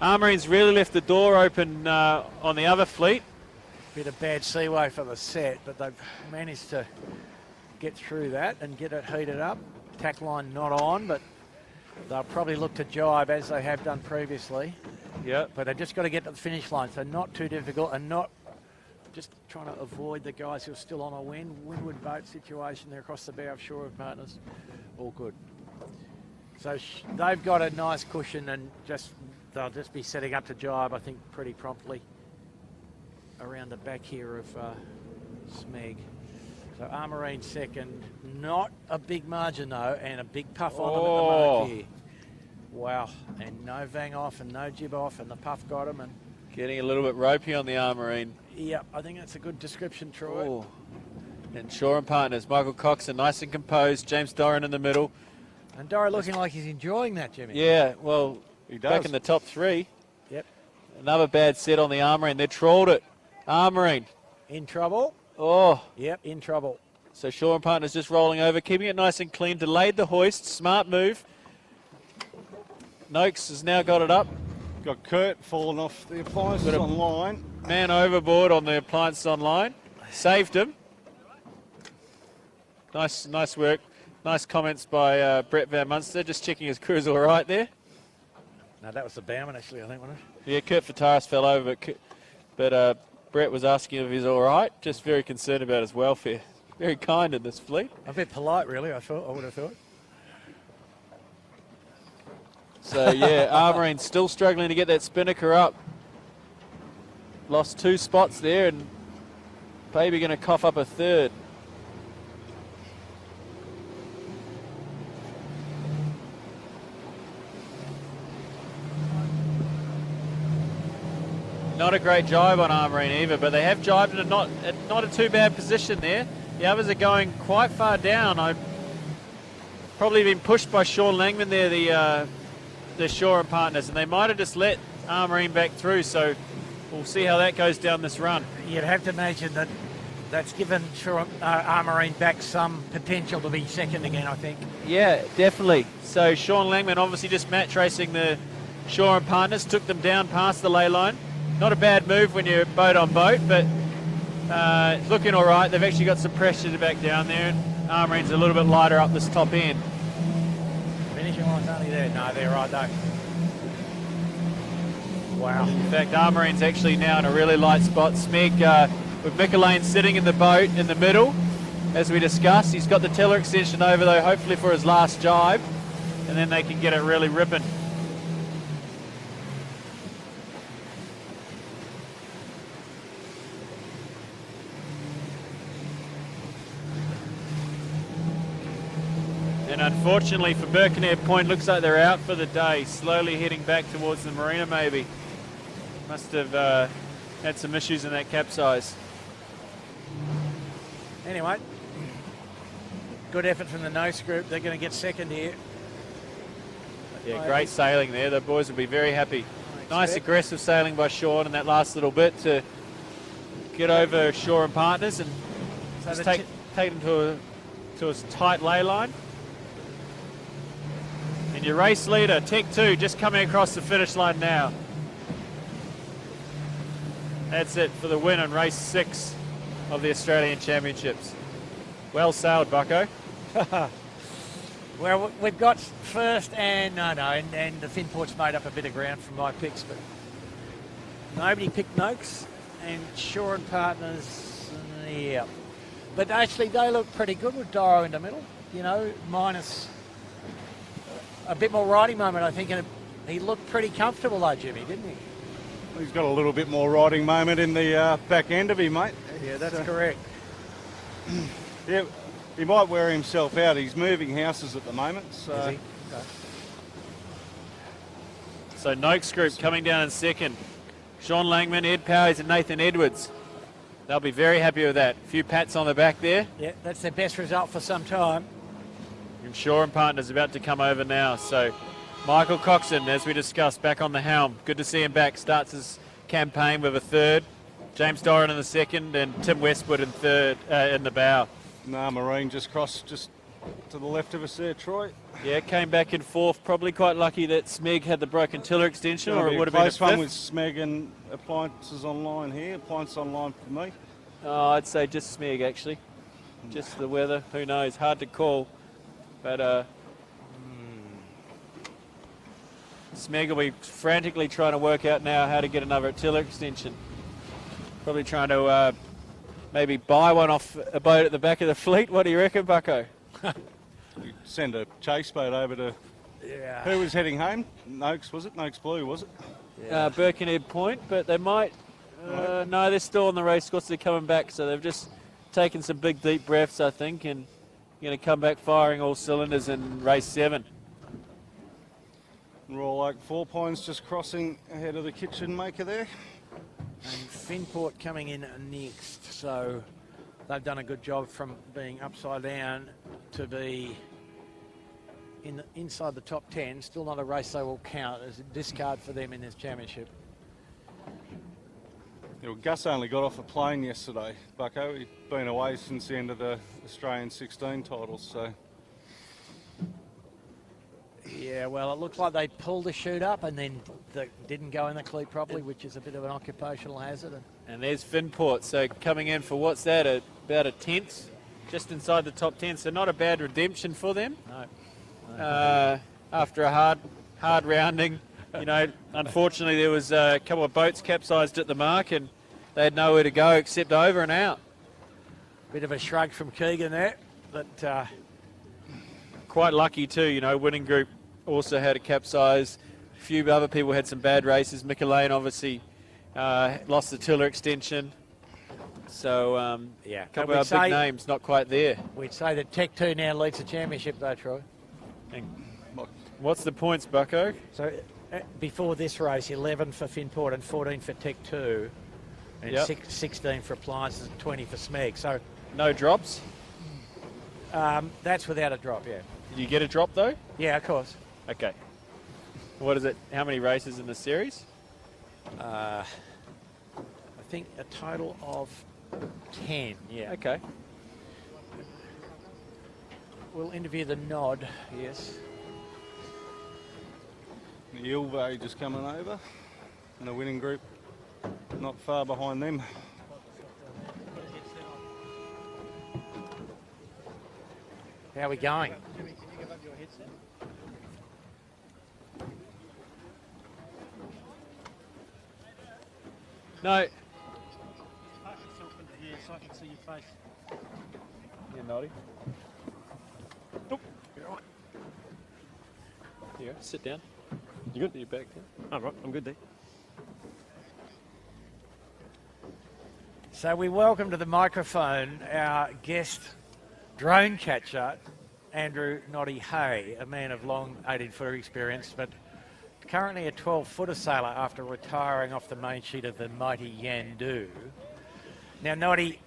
Armorine's really left the door open on the other fleet. Bit of bad seaway for the set, but they've managed to get through that and get it heated up. Tack line not on, but They'll probably look to jibe as they have done previously. Yep. But they've just got to get to the finish line, so not too difficult and not just trying to avoid the guys who are still on a windward boat situation there across the bow of Shore of Partners. All good. So they've got a nice cushion and they'll just be setting up to jibe, I think, pretty promptly around the back here of Smeg. So Armarine second, not a big margin though, and a big puff on them at the mark here. Wow, and no vang off and no jib off, and the puff got him. And getting a little bit ropey on the Armarine. yeah, I think that's a good description, Troy. Oh. And Shore and Partners, Michael Coxon, nice and composed. James Doran in the middle. And Dora looking like he's enjoying that, Jimmy. Yeah, well, He does. back in the top three. Yep. Another bad set on the Armarine. They trawled it. Armarine. In trouble. Oh. Yep, in trouble. So Shore and Partners just rolling over, keeping it nice and clean. Delayed the hoist. Smart move. Noakes has now got it up. Got Kurt falling off the appliances on line. Man overboard on the appliances on line. Saved him. Nice work. Nice comments by Brett Van Munster. Just checking his crew's all right there. No, that was the bowman actually, I think, wasn't it? Yeah, Kurt Fataris fell over, but Brett was asking if he's all right. Just very concerned about his welfare. Very kind in this fleet. A bit polite, really, I would have thought. So, yeah, Armarine still struggling to get that spinnaker up. Lost 2 spots there, and Baby going to cough up a third. Not a great jibe on Armarine either, but they have jibed in not a too bad position there. The others are going quite far down. I've probably been pushed by Sean Langman there, the Shore and Partners, and they might have just let Armarine back through, so we'll see how that goes down this run. You'd have to imagine that that's given Armarine back some potential to be second again, I think. Yeah, definitely. So Sean Langman obviously just match racing the Shore and Partners, took them down past the ley line. Not a bad move when you're boat on boat, but looking all right. They've actually got some pressure to back down there, and Armarine's a little bit lighter up this top end. Finishing line's only there. No, they're right though. Wow. In fact, Armarine's actually now in a really light spot. Smeg with Michelane sitting in the boat in the middle, as we discussed. He's got the tiller extension over though, hopefully for his last jibe, and then they can get it really ripping. And unfortunately for Birkenhead Point, looks like they're out for the day, slowly heading back towards the marina maybe. Must have had some issues in that capsize. Anyway, good effort from the nose group. They're going to get second here. Yeah, great sailing there. The boys will be very happy. Nice aggressive sailing by Sean in that last little bit to get over Shore and Partners and So just take them to a tight ley line. And your race leader, Tech 2, just coming across the finish line now. That's it for the win in race 6 of the Australian Championships. Well sailed, Bucko. Well, we've got first and the Finport's made up a bit of ground from my picks, but nobody picked Noakes and Shore and Partners, yeah. But actually they look pretty good with Doro in the middle, you know, minus a bit more riding moment, I think, and he looked pretty comfortable though, Jimmy, didn't he? He's got a little bit more riding moment in the back end of him, mate. Yeah, that's correct. Yeah, he might wear himself out. He's moving houses at the moment. So. Is he? Okay. So Noakes Group coming down in second. Sean Langman, Ed Powers and Nathan Edwards. They'll be very happy with that. A few pats on the back there. Yeah, that's their best result for some time. And Shore and Partners about to come over now. So Michael Coxon, as we discussed, back on the helm. Good to see him back. Starts his campaign with a third. James Doran in the second and Tim Westwood in third in the bow. No, Marine just crossed just to the left of us there, Troy. Yeah, came back in fourth. Probably quite lucky that Smeg had the broken tiller extension, or it would have been a close one fifth. with Smeg and appliances online here. Appliances online for me. Oh, I'd say just Smeg actually. Just the weather. Who knows? Hard to call. But Smeg will be frantically trying to work out now how to get another tiller extension. Probably trying to maybe buy one off a boat at the back of the fleet. What do you reckon, Bucko? Send a chase boat over to... Yeah. Who was heading home? Noakes, was it? Noakes Blue, was it? Yeah. Birkenhead Point, but they might... no, they're still on the race course. They're coming back, so they've just taken some big, deep breaths, I think, and going to come back firing all cylinders in race 7. Royal Oak 4 Pines just crossing ahead of the kitchen maker there. And Finport coming in next, so they've done a good job from being upside down to be inside the top 10. Still not a race they will count as a discard for them in this championship. Yeah, well, Gus only got off a plane yesterday, Bucko. He'd been away since the end of the Australian 16 titles, so... Yeah, well, it looks like they pulled the chute up and then didn't go in the cleat properly, which is a bit of an occupational hazard. And there's Finport, so coming in for what's that, about a 10th, just inside the top 10, so not a bad redemption for them. No. After a hard rounding, you know, unfortunately there was a couple of boats capsized at the mark and they had nowhere to go except over and out. Bit of a shrug from Keegan there, but... Quite lucky too, you know, winning group also had a capsize. A few other people had some bad races. Mick Lane obviously lost the tiller extension. So, yeah, a couple of our big names not quite there. We'd say that Tech 2 now leads the championship though, Troy. And what's the points, Bucko? So before this race, 11 for Finport and 14 for Tech 2. And 16 for Appliances and 20 for Smeg. So no drops? That's without a drop, yeah. Did you get a drop though? Yeah, of course. Okay. What is it? How many races in the series? I think a total of 10, yeah. Okay. We'll interview the Nod, yes. The Ilve just coming over, and the winning group not far behind them. How are we going? No. So I can see your face. Yeah, Noddy. Nope. Here, sit down. You good? You're back down. Oh, right, I'm good there. So we welcome to the microphone our guest drone catcher, Andrew Noddy Hay, a man of long 18-footer experience, but currently a 12-footer sailor after retiring off the main sheet of the mighty Yandu. Now, Noddy,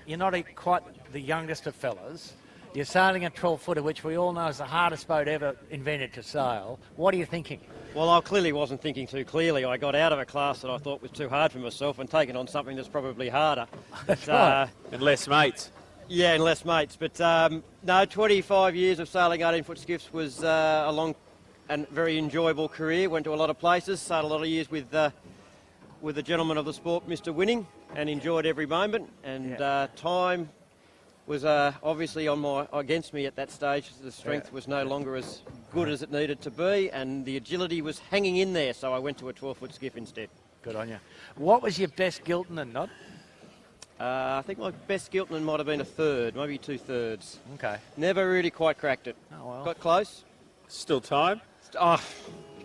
you're not quite the youngest of fellas. You're sailing a 12-footer, which we all know is the hardest boat ever invented to sail. What are you thinking? Well, I clearly wasn't thinking too clearly. I got out of a class that I thought was too hard for myself and taken on something that's probably harder. That's right. And less mates. Yeah, and less mates. But no, 25 years of sailing 18-foot skiffs was a long and very enjoyable career. Went to a lot of places, sailed a lot of years with the gentleman of the sport, Mr. Winning, and enjoyed every moment. And time was obviously against me at that stage. The strength was no longer as good as it needed to be, and the agility was hanging in there, so I went to a 12-foot skiff instead. Good on you. What was your best Giltonen, Nod? I think my best Giltonen might have been a third, maybe 2/3. Okay. Never really quite cracked it. Oh, well. Got close. Still time. Oh,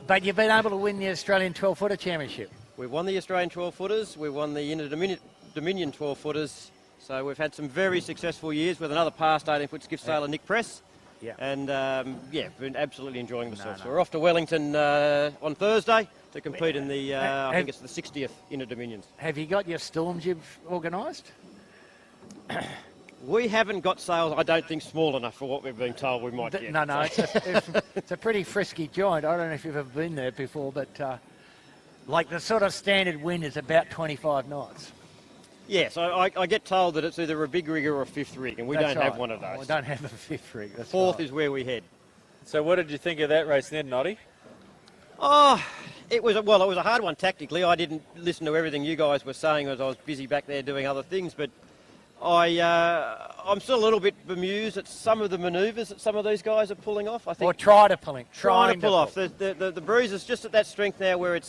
But you've been able to win the Australian 12-footer championship. we won the Australian 12-footers. We won the Inter-Dominion 12-footers. So we've had some very successful years with another past 18-foot skiff sailor, Nick Press. Yeah. And, been absolutely enjoying myself. So we're off to Wellington on Thursday to compete in the, I think it's the 60th Inter-Dominions. Have you got your storm jib organised? We haven't got sails, I don't think, small enough for what we've been told we might get. No, it's a pretty frisky joint. I don't know if you've ever been there before, but like the sort of standard wind is about 25 knots. Yes, I get told that it's either a big rig or a fifth rig, and we That's don't have right. one of those. We don't have a fifth rig. That's Fourth right. is where we head. So what did you think of that race then, Noddy? Oh, it was a hard one tactically. I didn't listen to everything you guys were saying as I was busy back there doing other things, but I'm still a little bit bemused at some of the manoeuvres that some of these guys are pulling off. I think Or trying to pull trying to pull off. The Breeze is just at that strength now where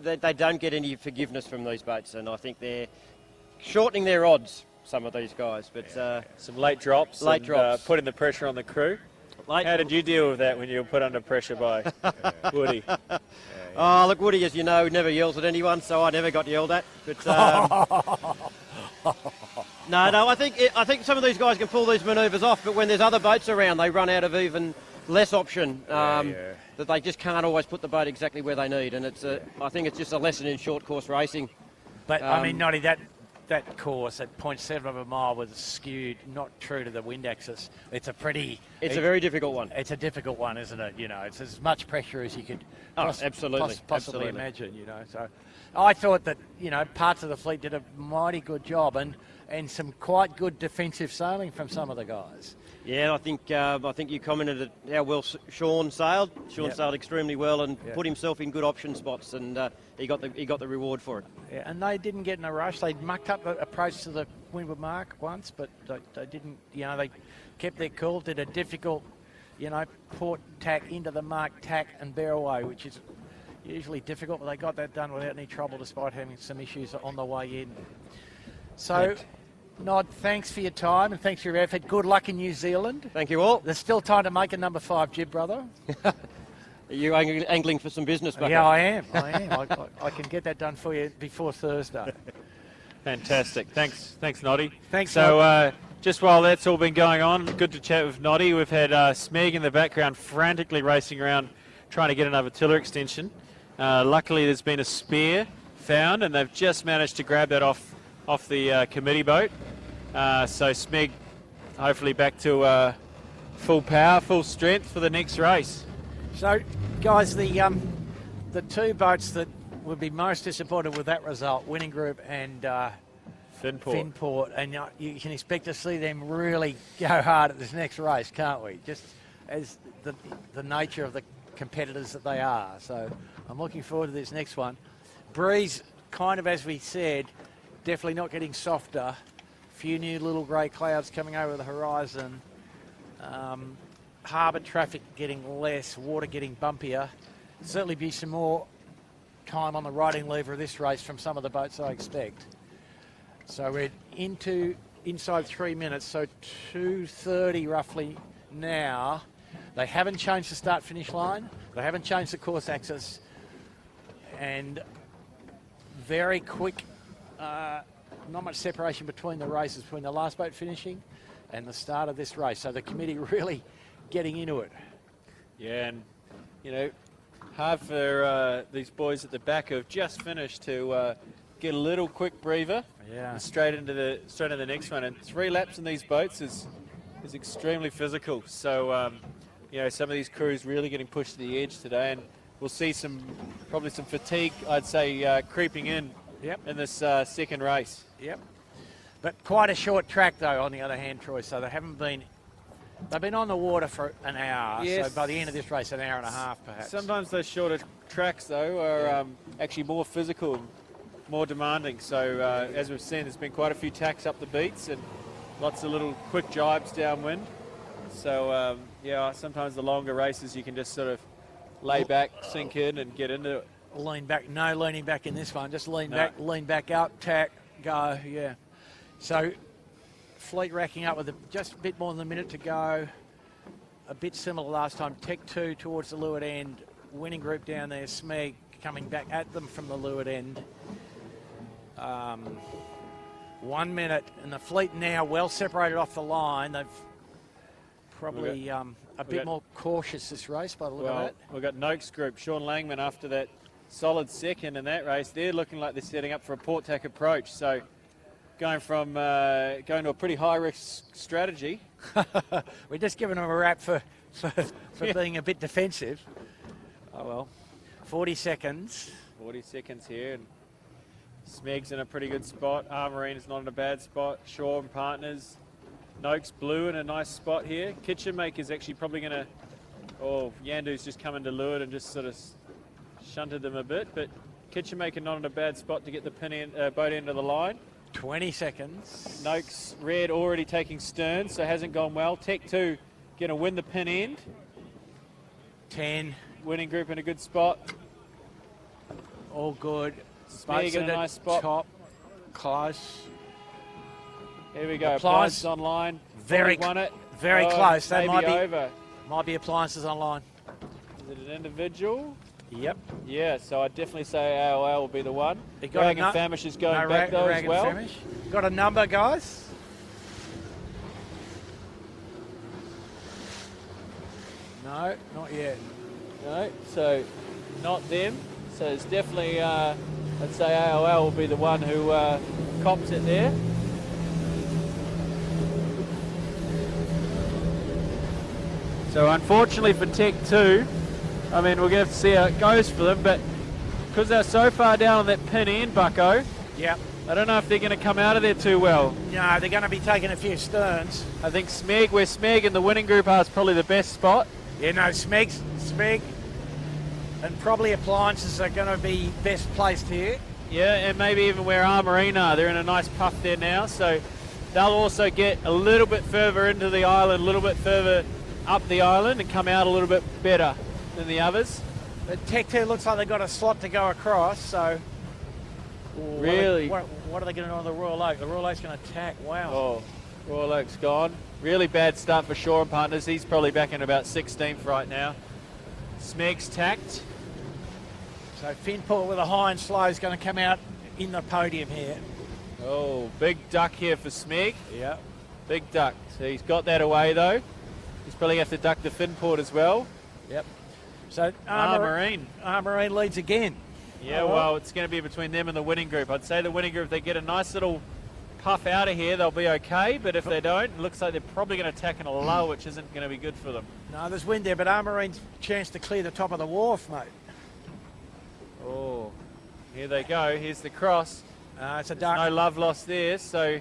they don't get any forgiveness from these boats, and I think they're shortening their odds, some of these guys. But some late drops, putting the pressure on the crew. How did you deal with that when you were put under pressure by Woody? Oh, look, Woody, as you know, never yells at anyone, so I never got yelled at. But no, I think some of these guys can pull these manoeuvres off, but when there's other boats around, they run out of even less option. That they just can't always put the boat exactly where they need, and I think it's just a lesson in short course racing. But I mean, Noddy, that course at 0.7 of a mile was skewed, not true to the wind axis. It's a very difficult one. It's a difficult one, isn't it? You know, it's as much pressure as you could possibly imagine. You know, so I thought that parts of the fleet did a mighty good job, and some quite good defensive sailing from some of the guys. Yeah, I think you commented at how well Sean sailed. Sean sailed extremely well and put himself in good option spots, and he got the reward for it. Yeah, and they didn't get in a rush. They mucked up the approach to the windward mark once, but they didn't. They kept their cool. Did a difficult, port tack into the mark, tack and bear away, which is usually difficult, but they got that done without any trouble, despite having some issues on the way in. So. Nod, thanks for your time and thanks for your effort. Good luck in New Zealand. Thank you all. There's still time to make a number 5 jib, brother. Are you angling for some business, Bucko? Yeah, I am. I can get that done for you before Thursday. Fantastic. Thanks, Noddy. Thanks. So just while that's all been going on, good to chat with Noddy. We've had Smeg in the background frantically racing around trying to get another tiller extension. Luckily, there's been a spare found, and they've just managed to grab that off the committee boat. So Smeg hopefully back to full power, full strength for the next race. So, guys, the two boats that would be most disappointed with that result, Winning Group and Finport, and you can expect to see them really go hard at this next race, can't we? Just as the nature of the competitors that they are. So I'm looking forward to this next one. Breeze, kind of as we said, definitely not getting softer. Few new little grey clouds coming over the horizon. Harbour traffic getting less, water getting bumpier. Certainly be some more time on the riding lever of this race from some of the boats I expect. So we're inside 3 minutes, so 2:30 roughly now. They haven't changed the start-finish line. They haven't changed the course axis. And very quick, not much separation between the races, between the last boat finishing and the start of this race. So the committee really getting into it. Yeah, and hard for these boys at the back who've just finished to get a little quick breather. Yeah. And straight into the next one. And 3 laps in these boats is extremely physical. So some of these crews really getting pushed to the edge today, and we'll see probably some fatigue, I'd say, creeping in. Yep. In this second race. Yep. But quite a short track, though, on the other hand, Troy. So they've been on the water for an hour. Yes. So by the end of this race, an hour and a half, perhaps. Sometimes those shorter tracks, though, are actually more physical and more demanding. So as we've seen, there's been quite a few tacks up the beats and lots of little quick jibes downwind. So, sometimes the longer races, you can just sort of lay back, sink in and get into it. Lean back, no leaning back in this one. Just lean back up, tack, go, yeah. So fleet racking up with just a bit more than a minute to go. A bit similar last time. Tech 2 towards the leeward end. Winning Group down there. Smeg coming back at them from the leeward end. 1 minute, and the fleet now well separated off the line. They've probably a bit more cautious this race by the look of it. We've got Noakes Group, Sean Langman after that solid second in that race. They're looking like they're setting up for a port tack approach. So going to a pretty high risk strategy. We're just giving them a rap for being a bit defensive. Oh well. 40 seconds. 40 seconds here. And Smeg's in a pretty good spot. Armorine's not in a bad spot. Shaw and partners. Noakes Blue in a nice spot here. Kitchen Maker's actually probably going to... Yandu's just come into leeward and just sort of shunted them a bit, but Kitchen Maker not in a bad spot to get the boat end of the line. 20 seconds. Noakes red already taking stern, so hasn't gone well. Tech 2 going to win the pin end. 10. Winning group in a good spot. All good. Smeg in a nice spot. Top. Close. Here we go. Appliance Appliances online. Very won it. Very close. That maybe over. Might be appliances online. Is it an individual? Yep. Yeah, so I'd definitely say AOL will be the one. Rag and Famish is going no, back though Rag as well. Famish. Got a number, guys? No, not yet. No, so not them. So it's definitely, I'd say AOL will be the one who cops it there. So unfortunately for Tech 2, I mean, we're going to have to see how it goes for them, but because they're so far down on that pin end, Bucko, Yep. I don't know if they're going to come out of there too well. No, they're going to be taking a few sterns. I think Smeg, where Smeg in the winning group are, is probably the best spot. Yeah, no, Smeg and probably appliances are going to be best placed here. Yeah, and maybe even where Armorine are. They're in a nice puff there now, so they'll also get a little bit further into the island, a little bit further up the island and come out a little bit better than the others. But Tech 2 looks like they've got a slot to go across, so... Really? What are they going to do on the Royal Oak? The Royal Oak's going to attack. Wow. Oh, Royal Oak's gone. Really bad start for Shaw and Partners. He's probably back in about 16th right now. Smeg's tacked. So Finport with a high and slow is going to come out in the podium here. Oh, big duck here for Smeg. Yeah. Big duck. So he's got that away though. He's probably going to have to duck the Finport as well. Yep. So Armorine leads again. Yeah, well, it's going to be between them and the winning group. I'd say the winning group, if they get a nice little puff out of here, they'll be okay. But if they don't, it looks like they're probably going to attack in a low, which isn't going to be good for them. No, there's wind there, but Armorine's chance to clear the top of the wharf, mate. Oh, here they go. Here's the cross. It's a There's duck. no love lost there, so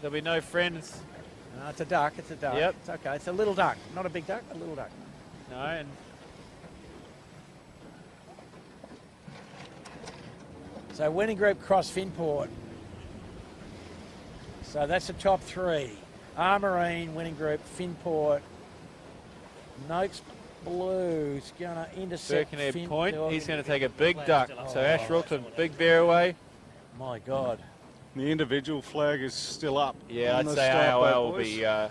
there'll be no friends. No, it's a duck. It's a duck. Yep. It's okay. It's a little duck. Not a big duck, a little duck. No, and So winning group cross Finport. So that's the top three. Armorine, winning group, Finport. Noakes Blues going to intercept Birkenhead Point. He's going to take a big duck. So Ash Rookton, big bear away. My God. The individual flag is still up. Yeah, on I'd the say start boat, AOL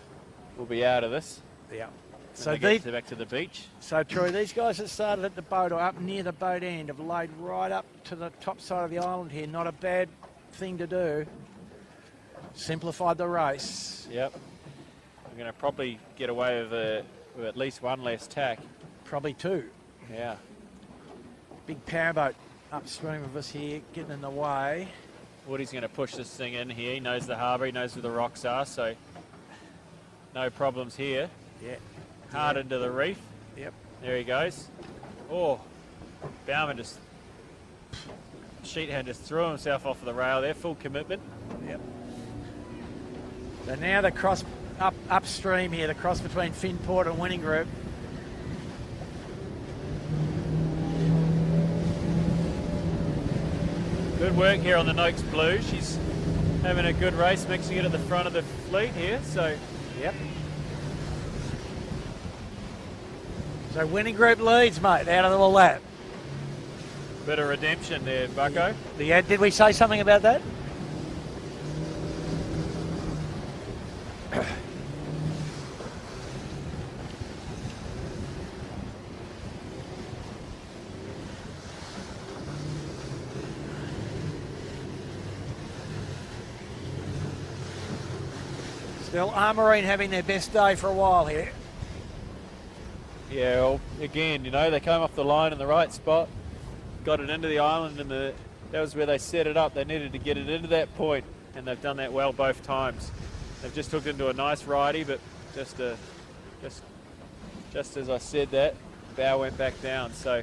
will be out of this. Yeah. So So get back to the beach. So Troy, these guys that started at the boat or up near the boat end have laid right up to the top side of the island here. Not a bad thing to do. Simplified the race. Yep. We're going to probably get away with at least one less tack. Probably two. Yeah. Big powerboat upstream of us here, getting in the way. Woody's going to push this thing in here. He knows the harbour. He knows where the rocks are, so no problems here. Yeah. Hard into the reef. Yep. There he goes. Oh, Bauman sheet hand just threw himself off of the rail there. Full commitment. Yep. So now the cross upstream here, the cross between Finport and winning group. Good work here on the Noakes Blue. She's having a good race, mixing it at the front of the fleet here. So, yep. So winning group leads, mate, out of the lap. bit of redemption there, Bucko. Yeah, did we say something about that? Still, Armorine having their best day for a while here. Yeah, well, again, you know, they came off the line in the right spot, got it into the island, and that was where they set it up. They needed to get it into that point, and they've done that well both times. They've just hooked into a nice righty, but just as I said that, bow went back down. So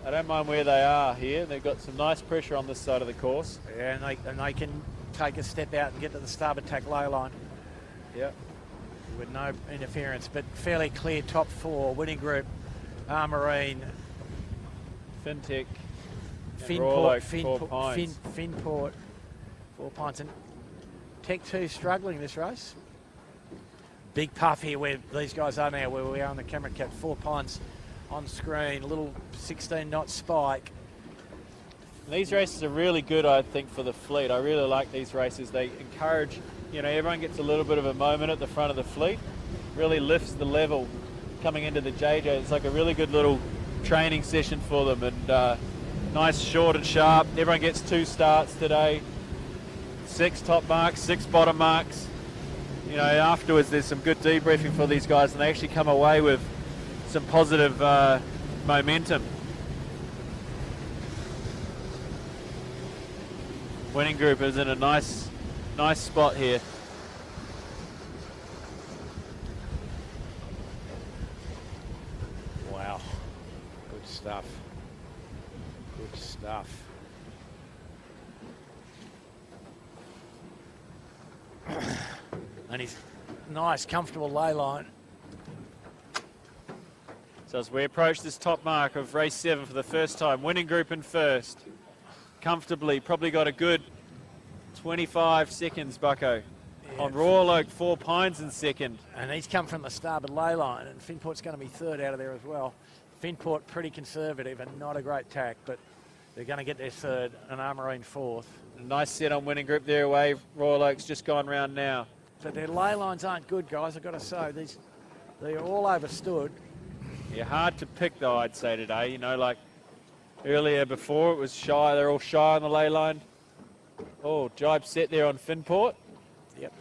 I don't mind where they are here. They've got some nice pressure on this side of the course. Yeah, and they can take a step out and get to the starboard tack low line. Yep. With no interference, but fairly clear top four. Winning group, Armorine, Fintech, Finport, Finport, Finport, 4 Pints. And Tech 2 struggling this race. Big puff here where these guys are now, where we are on the camera cap. 4 Pints on screen, a little 16-knot spike. These races are really good, I think, for the fleet. I really like these races. They encourage, you know, everyone gets a little bit of a moment at the front of the fleet. Really lifts the level coming into the JJ. It's like a really good little training session for them, and nice, short and sharp. Everyone gets 2 starts today. 6 top marks, 6 bottom marks. You know, afterwards there's some good debriefing for these guys, and they actually come away with some positive momentum. Winning group is in a nice spot here. Wow, good stuff. Good stuff. And he's nice, comfortable lay line. So as we approach this top mark of race 7 for the first time, winning group in first, comfortably, probably got a good 25 seconds, Bucko. Yeah. On Royal Oak, 4 Pines in second. And he's come from the starboard lay line, and Finport's going to be third out of there as well. Finport pretty conservative and not a great tack, but they're going to get their third, and Armarine fourth. A nice set on winning group there away. Royal Oak's just gone round now. But their lay lines aren't good, guys, I've got to say. They're all overstood. Yeah, hard to pick though, I'd say today. You know, like earlier before it was shy. They're all shy on the lay line. Oh, jibe set there on Finport. Yep.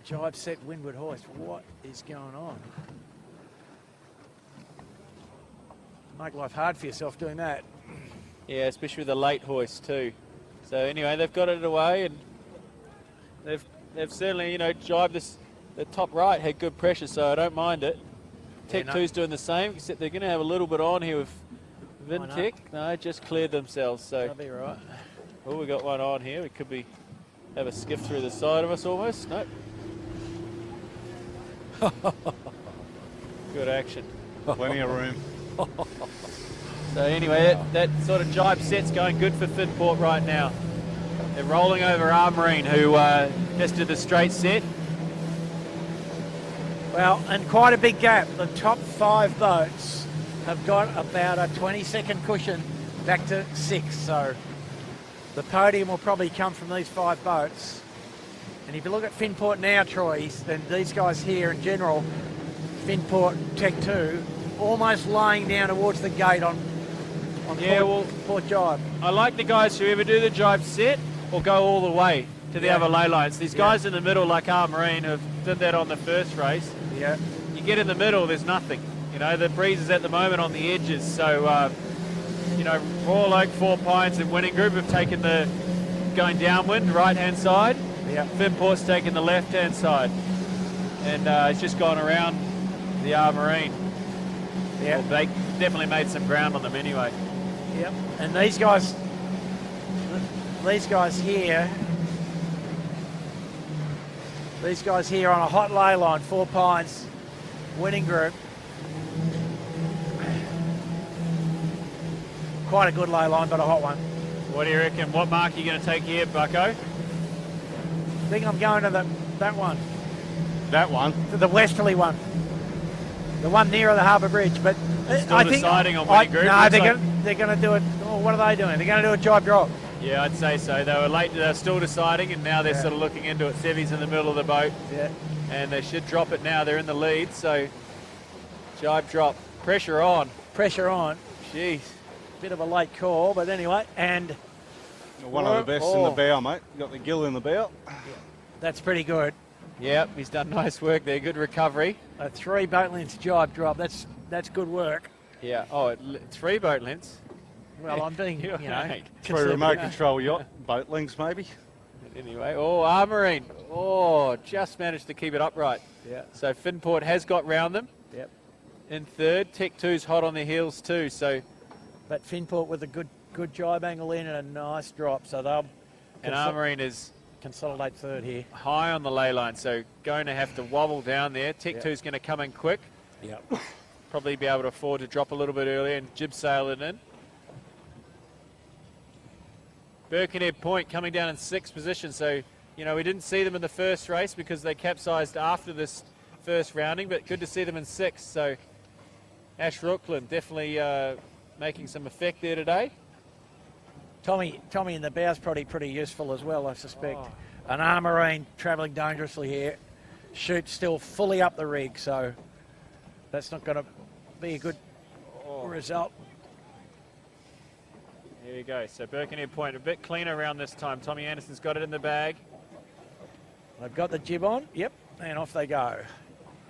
Jibe set, windward hoist. What is going on? Make life hard for yourself doing that. Yeah, especially with the late hoist too. So anyway, they've got it away, and they've certainly, you know, jibed this. The top right had good pressure, so I don't mind it. Tech 2's doing the same, except they're going to have a little bit on here with Vintech. No, just cleared themselves. So That'll be right. oh, we got one on here. We could have a skiff through the side of us almost. Nope. Good action. Plenty of room. So anyway, that sort of jibe set's going good for Finport right now. They're rolling over Armarine, who just did the straight set. Well, and quite a big gap. The top 5 boats have got about a 20-second cushion back to 6. So the podium will probably come from these 5 boats. And if you look at Finport now, Troy, then these guys here in general, Finport, Tech 2, almost laying down towards the gate on Port Jibe. I like the guys who either do the jibe set or go all the way to the other lay lines. These guys in the middle, like Armarine, who did that on the first race. Yeah. You get in the middle, there's nothing. You know, the breeze is at the moment on the edges. So, you know, Royal Oak, 4 Pines and winning group have taken the going downwind, right-hand side. Yeah. Finport's taken the left-hand side. And it's just gone around the Armarine. Yeah. Well, they definitely made some ground on them anyway. Yep. And these guys here, on a hot lay line, 4 Pines, winning group. Quite a good lay line, but a hot one. What do you reckon? What mark are you going to take here, Bucko? I think I'm going to that one. That one? To the westerly one. The one nearer the Harbour Bridge. But Still I think deciding on winning group? No, they're going to do it. Oh, what are they doing? They're going to do a jibe drop. Yeah, I'd say so. They were late, they're still deciding, and now they're sort of looking into it. Sevy's in the middle of the boat. Yeah. And they should drop it now. They're in the lead, so jibe drop. Pressure on. Pressure on. Jeez. Bit of a late call, but anyway. And one of the best in the bow, mate. Got the gill in the bow. That's pretty good. Yep, he's done nice work there. Good recovery. A 3 boat lengths jibe drop. That's good work. Yeah. Oh, 3 boat lengths. Well, I'm being, you know, 3 remote control yacht boat lengths, maybe. Anyway, Armarine. Just managed to keep it upright. Yeah. So Finport has got round them. Yep. In third, Tech 2's hot on their heels too. So, but Finport with a good jibe angle in and a nice drop. So they'll Armarine is consolidate third here. High on the lay line, so going to have to wobble down there. Tech 2's going to come in quick. Yep. Probably be able to afford to drop a little bit earlier and jib sail it in. Birkenhead Point coming down in 6th position. So, you know, we didn't see them in the first race because they capsized after this first rounding, but good to see them in 6th. So Ash Rooklyn definitely making some effect there today. Tommy in the bow's probably pretty useful as well, I suspect. An Armarine travelling dangerously here. Chute still fully up the rig, so that's not going to be a good result. There you go. So Birkenhead Point a bit cleaner around this time. Tommy Anderson's got it in the bag. They've got the jib on. Yep, and off they go.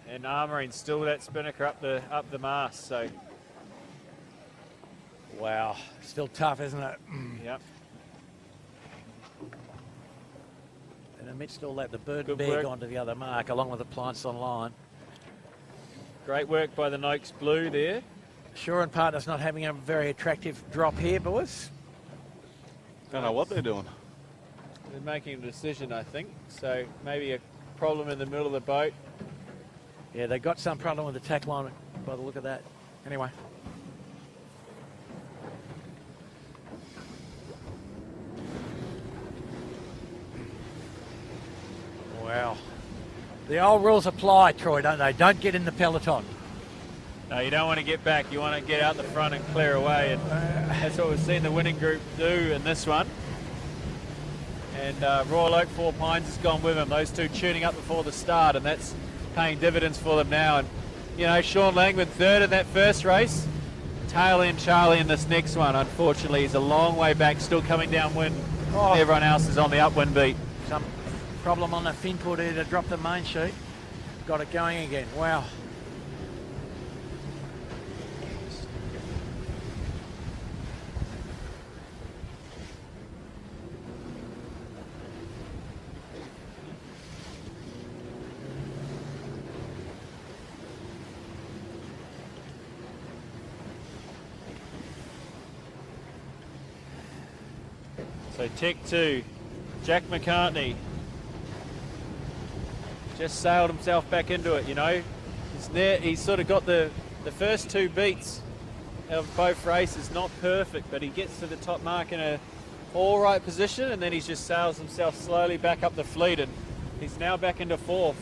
And Armarine still with that spinnaker up the mast. So wow, still tough, isn't it? yep. And amidst all that, the bird Good bag work. onto the other mark, along with the plants on line. Great work by the Noakes Blue there. Shaw and Partners not having a very attractive drop here, boys. Don't know what they're doing. They're making a decision, I think. So maybe a problem in the middle of the boat. Yeah, they got some problem with the tack line by the look of that. Anyway. Wow. The old rules apply, Troy, don't they? Don't get in the peloton. No, you don't want to get back. You want to get out the front and clear away. And that's what we've seen the winning group do in this one. And Royal Oak Four Pines has gone with them. Those two tuning up before the start, and that's paying dividends for them now. And, you know, Sean Langman third in that first race. Tail end Charlie in this next one. Unfortunately, he's a long way back, still coming downwind. Oh. Everyone else is on the upwind beat. Some problem on the fin port here to drop the main sheet. Got it going again. Wow. So Tech 2, Jack McCartney just sailed himself back into it, you know. He's sort of got the first two beats of both races, not perfect, but he gets to the top mark in a all right position, and then he just sails himself slowly back up the fleet, and he's now back into 4th.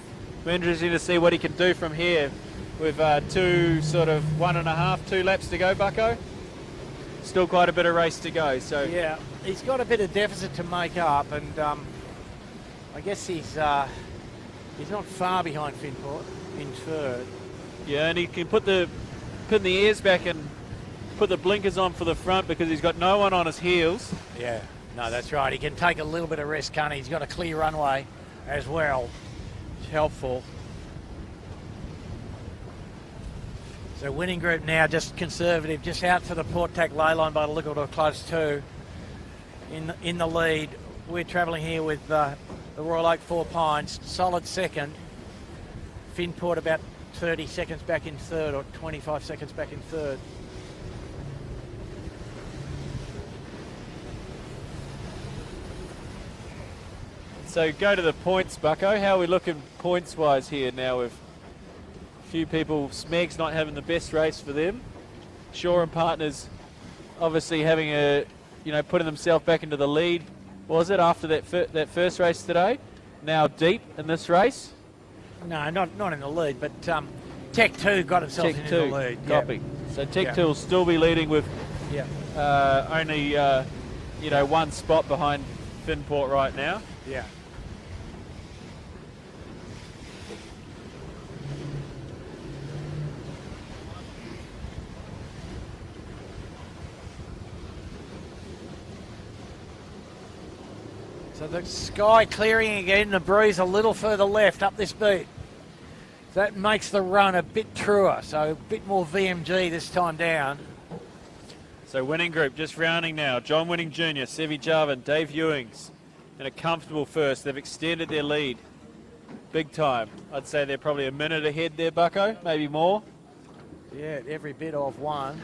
We're interesting to see what he can do from here with 2 laps to go, Bucko. Still quite a bit of race to go. So yeah, he's got a bit of deficit to make up, and I guess he's not far behind Finport in 3rd. Yeah, and he can put the ears back and put the blinkers on for the front because he's got no one on his heels. Yeah, no, that's right. He can take a little bit of risk, can't he? He's got a clear runway as well. It's helpful. So winning group now just conservative, just out to the port tack ley line by the look of it, close to. In the lead, we're travelling here with the Royal Oak Four Pines, solid second. Finport about 30 seconds back in 3rd, or 25 seconds back in 3rd. So go to the points, Bucko. How are we looking points-wise here now with a few people? Smeg's not having the best race for them. Shaw and Partners obviously having putting themselves back into the lead. Was it after that first race today? Now deep in this race? No, not in the lead, but Tech 2 got himself Tech into 2, the lead. copy. Yeah. So Tech 2 will still be leading with only one spot behind Finport right now. Yeah. So the sky clearing again, the breeze a little further left up this beat. That makes the run a bit truer, so a bit more VMG this time down. So winning group just rounding now. John Winning Jr., Sevi Jarvin, Dave Ewings in a comfortable first. They've extended their lead big time. I'd say they're probably a minute ahead there, Bucko, maybe more. Yeah, every bit of one.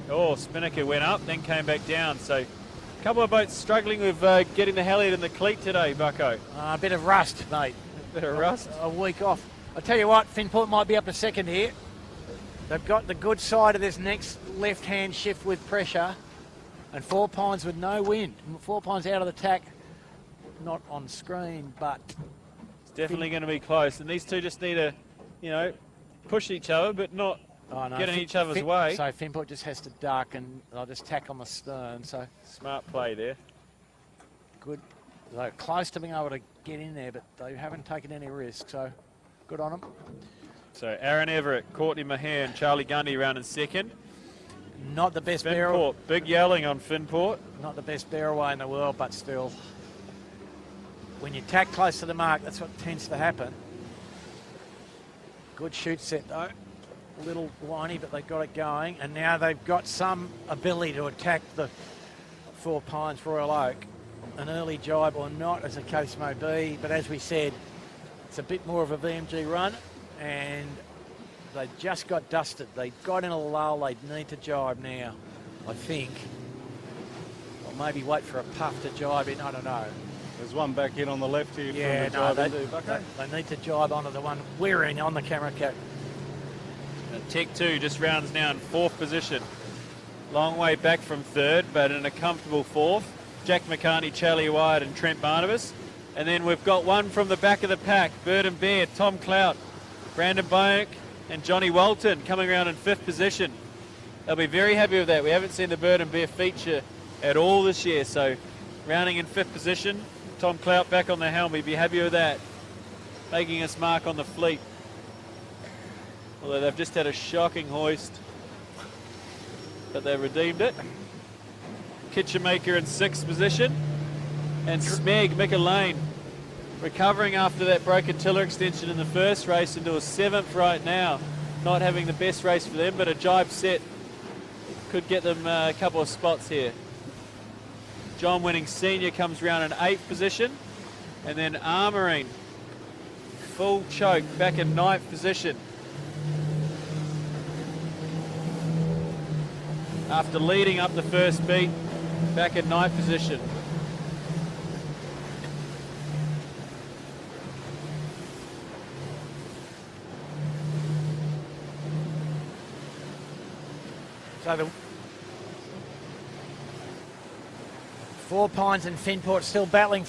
Oh, Spinnaker went up, then came back down. So a couple of boats struggling with getting the halyard in the cleat today, Bucko. A bit of rust, mate. Bit of rust. A week off. I tell you what, Finport might be up to second here. They've got the good side of this next left-hand shift with pressure. And 4 Pines with no wind. 4 Pines out of the tack, not on screen, but It's definitely going to be close. And these two just need to, you know, push each other, but not get in each other's way. So Finport just has to duck, and they'll just tack on the stern. So Smart play there. good. They're close to being able to get in there, but they haven't taken any risk. So good on them. So Aaron Everett, Courtney Maher, and Charlie Gundy around in second. Not the best barrel. Finport, big yelling on Finport. Not the best barrelway in the world, but still, when you tack close to the mark, that's what tends to happen. Good shoot set though. A little whiny, but they got it going, and now they've got some ability to attack the 4 Pines Royal Oak. An early jibe or not, as the case may be, but as we said, it's a bit more of a VMG run, and they just got dusted. They got in a lull. They need to jibe now, I think. Or maybe wait for a puff to jibe in. I don't know. There's one back in on the left here. Yeah, from no, the jibe into Bucko. they need to jibe onto the one we're in on the camera cat. Tech 2 just rounds now in 4th position. Long way back from 3rd, but in a comfortable 4th. Jack McCartney, Charlie Wyatt, and Trent Barnabas. And then we've got one from the back of the pack, Bird and Bear, Tom Clout, Brandon Boak, and Johnny Walton coming around in 5th position. They'll be very happy with that. We haven't seen the Bird and Bear feature at all this year, so rounding in 5th position. Tom Clout back on the helm, we'd be happy with that. Making us mark on the fleet. Although they've just had a shocking hoist, but they redeemed it. Kitchenmaker in 6th position, and Smeg, Micka Lane, recovering after that broken tiller extension in the first race into a 7th right now. Not having the best race for them, but a jibe set could get them a couple of spots here. John Winning Senior comes round in 8th position, and then Armoring, full choke, back in 9th position. After leading up the first beat, back in 9th position. So the 4 Pines and Finport still battling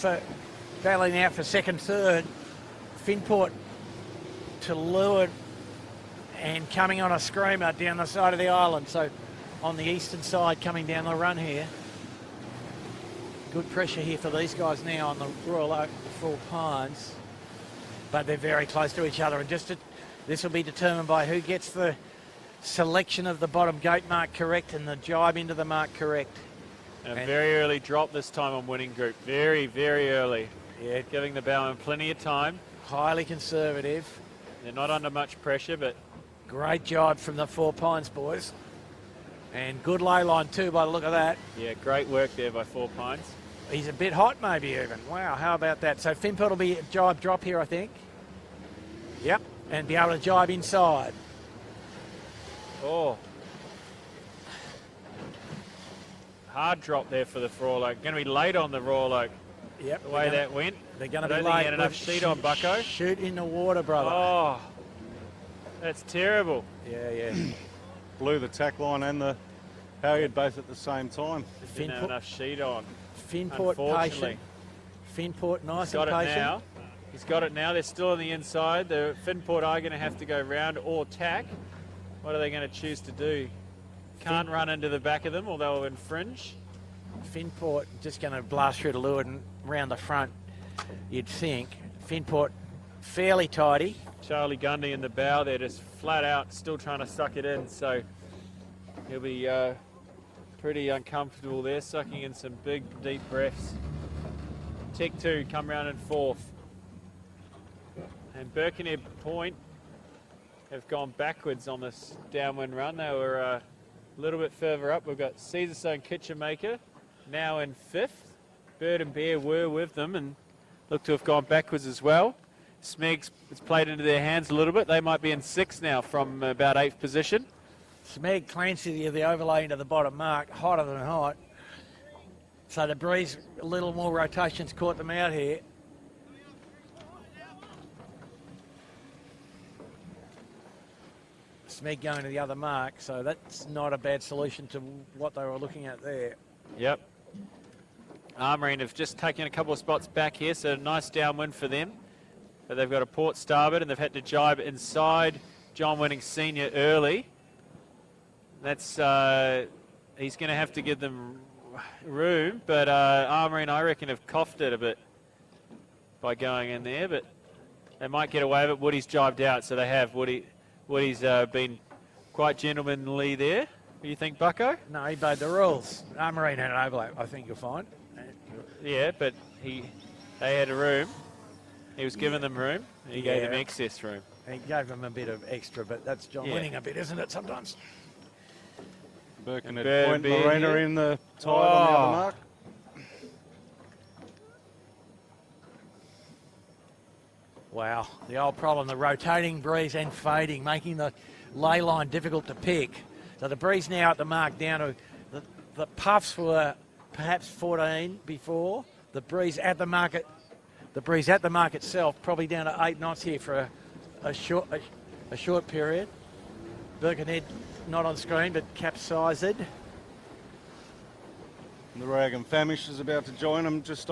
out for second, third. Finport to leeward and coming on a screamer down the side of the island. So on the eastern side coming down the run here. Good pressure here for these guys now on the Royal Oak, the 4 Pines. But they're very close to each other, and this will be determined by who gets the selection of the bottom gate mark correct and the jibe into the mark correct. And a very early drop this time on Winning Group. Very, very early. Yeah, Giving the bowman plenty of time. highly conservative. They're not under much pressure, but Great jibe from the 4 Pines boys. And good lay line too by the look of that. yeah, great work there by 4 Pines. He's a bit hot maybe even. Wow, how about that? So Finport will be a jibe drop here, I think. Yep, and be able to jibe inside. Oh. Hard drop there for the Royal Oak. Going to be late on the Royal Oak, Yep. the way that went. They're going I to be don't think he late. had enough sheet on Bucko. Shoot in the water, brother. Oh, that's terrible. Yeah. Blew the tack line and the halyard both at the same time. Didn't have enough sheet on. Finport Unfortunately. patient. Finport nice Got and it patient. now. He's got it now. They're still on the inside. The Finport are going to have to go round or tack. What are they going to choose to do? Can't run into the back of them or they'll infringe. Finport just going to blast through the leeward and round the front, you'd think. Finport fairly tidy. Charlie Gundy in the bow there, just flat out, still trying to suck it in. So he'll be pretty uncomfortable there, sucking in some big, deep breaths. Tech 2 come round in 4th. And Birkenhead Point have gone backwards on this downwind run. They were a little bit further up. We've got Caesarstone Kitchenmaker now in 5th. Bird and Bear were with them and look to have gone backwards as well. Smegs has played into their hands a little bit. They might be in 6th now from about 8th position. Smeg Clancy, the overlay into the bottom mark, hotter than hot. So the breeze, a little more rotations caught them out here. Smeg going to the other mark, so that's not a bad solution to what they were looking at there. Yep. Armoring have just taken a couple of spots back here, so nice downwind for them. But they've got a port starboard, and they've had to jibe inside John Winning Senior early. That's he's going to have to give them room, but Armoring, I reckon, have coughed it a bit by going in there, but they might get away with it. Woody's jibed out, so they have. Woody's been quite gentlemanly there. What do you think, Bucko? No, he obeyed the rules. Marine had an overlap, I think you'll find. Yeah, but they had a room. He was giving them room. He gave them excess room. He gave them a bit of extra, but that's John Winning a bit, isn't it, sometimes? Birkenhead Point Marina in the tide on the other mark. Wow, the old problem, the rotating breeze and fading, making the ley line difficult to pick. So the breeze now at the mark down to, the puffs were perhaps 14 before. The breeze at the mark itself probably down to 8 knots here for a short period. Birkenhead not on screen, but capsized. And the Rag and Famish is about to join them just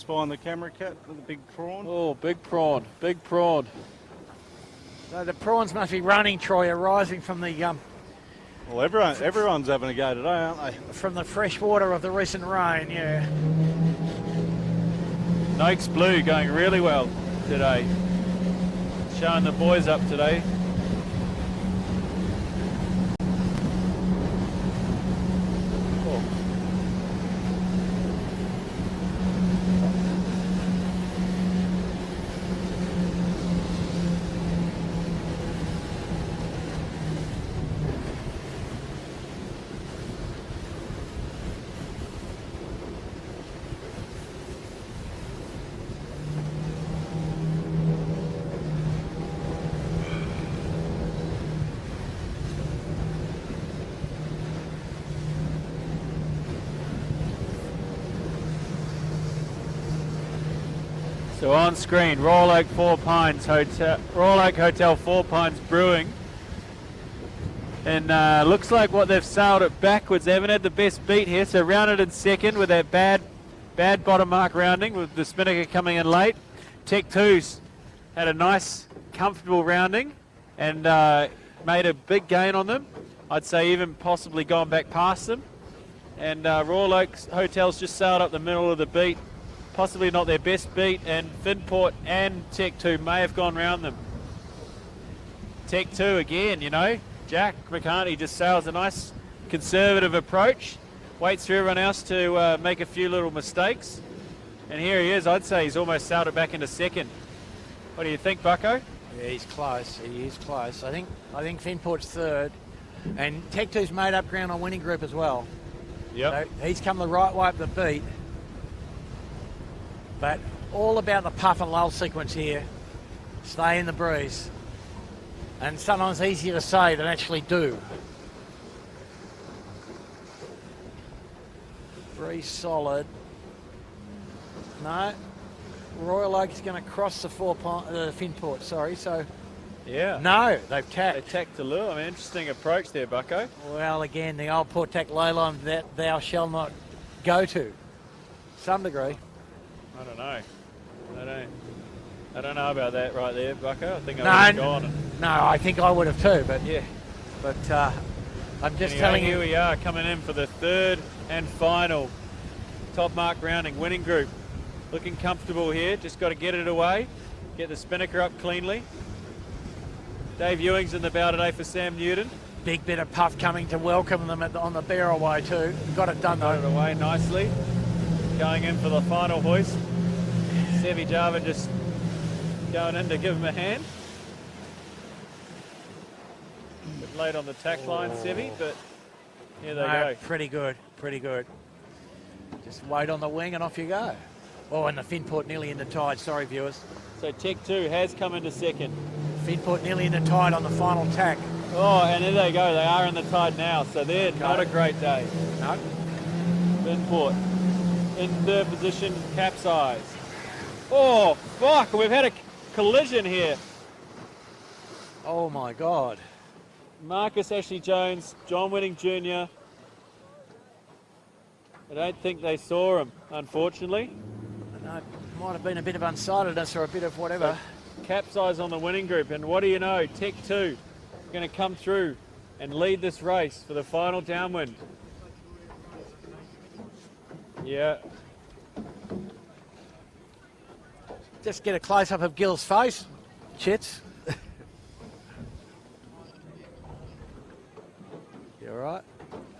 behind the camera cat with a big prawn. Oh, big prawn, big prawn. So the prawns must be running, Troy, arising from the Well, everyone's having a go today, aren't they? from the fresh water of the recent rain, yeah. Noakes Blue going really well today. Showing the boys up today. So on screen, Royal Oak Hotel 4 Pines Brewing. And looks like what they've sailed it backwards. They haven't had the best beat here, so rounded in second with that bad bottom mark rounding with the Spinnaker coming in late. Tech 2's had a nice, comfortable rounding and made a big gain on them. I'd say even possibly gone back past them. And Royal Oak Hotel's just sailed up the middle of the beat. Possibly not their best beat, and Finport and Tech 2 may have gone round them. Tech 2 again, you know, Jack McCartney just sails a nice conservative approach, waits for everyone else to make a few little mistakes, and here he is. I'd say he's almost sailed it back into second. What do you think, Bucko? Yeah, he's close. He is close. I think Finport's third, and Tech 2's made up ground on Winning Group as well. Yep. So he's come the right way up the beat. But all about the puff and lull sequence here. Stay in the breeze. And sometimes easier to say than actually do. Breeze solid. No. Royal Oak is going to cross the Finport, sorry. So, yeah. No, they've tacked. They tacked a little. I mean, interesting approach there, Bucko. Well, again, the old port tack ley line that thou shall not go to. Some degree. I don't know. I don't know about that right there, Bucko. I think I would have gone. No, I think I would have too, but yeah. But I'm just telling you. Here we are coming in for the third and final top mark rounding. Winning Group looking comfortable here. Just got to get it away. Get the Spinnaker up cleanly. Dave Ewing's in the bow today for Sam Newton. Big bit of puff coming to welcome them on the barrelway too. Got it done though. Got it away nicely. Going in for the final hoist. Sevi Jarvin just going in to give him a hand. A bit late on the tack line, Sevi, but here they go. Pretty good, pretty good. Just wait on the wing and off you go. Oh, and the Finport nearly in the tide. Sorry, viewers. So Tech 2 has come into second. Finport nearly in the tide on the final tack. Oh, and there they go. They are in the tide now, so they're not a great day. No. Finport in third position, capsize. Oh, fuck, we've had a collision here. Oh, my God. Marcus Ashley Jones, John Winning Jr. I don't think they saw him, unfortunately. No, might have been a bit of unsightedness or a bit of whatever. Capsize on the winning group, and what do you know? Tech 2 going to come through and lead this race for the final downwind. Yeah. Just get a close-up of Gill's face, Chits. You all right?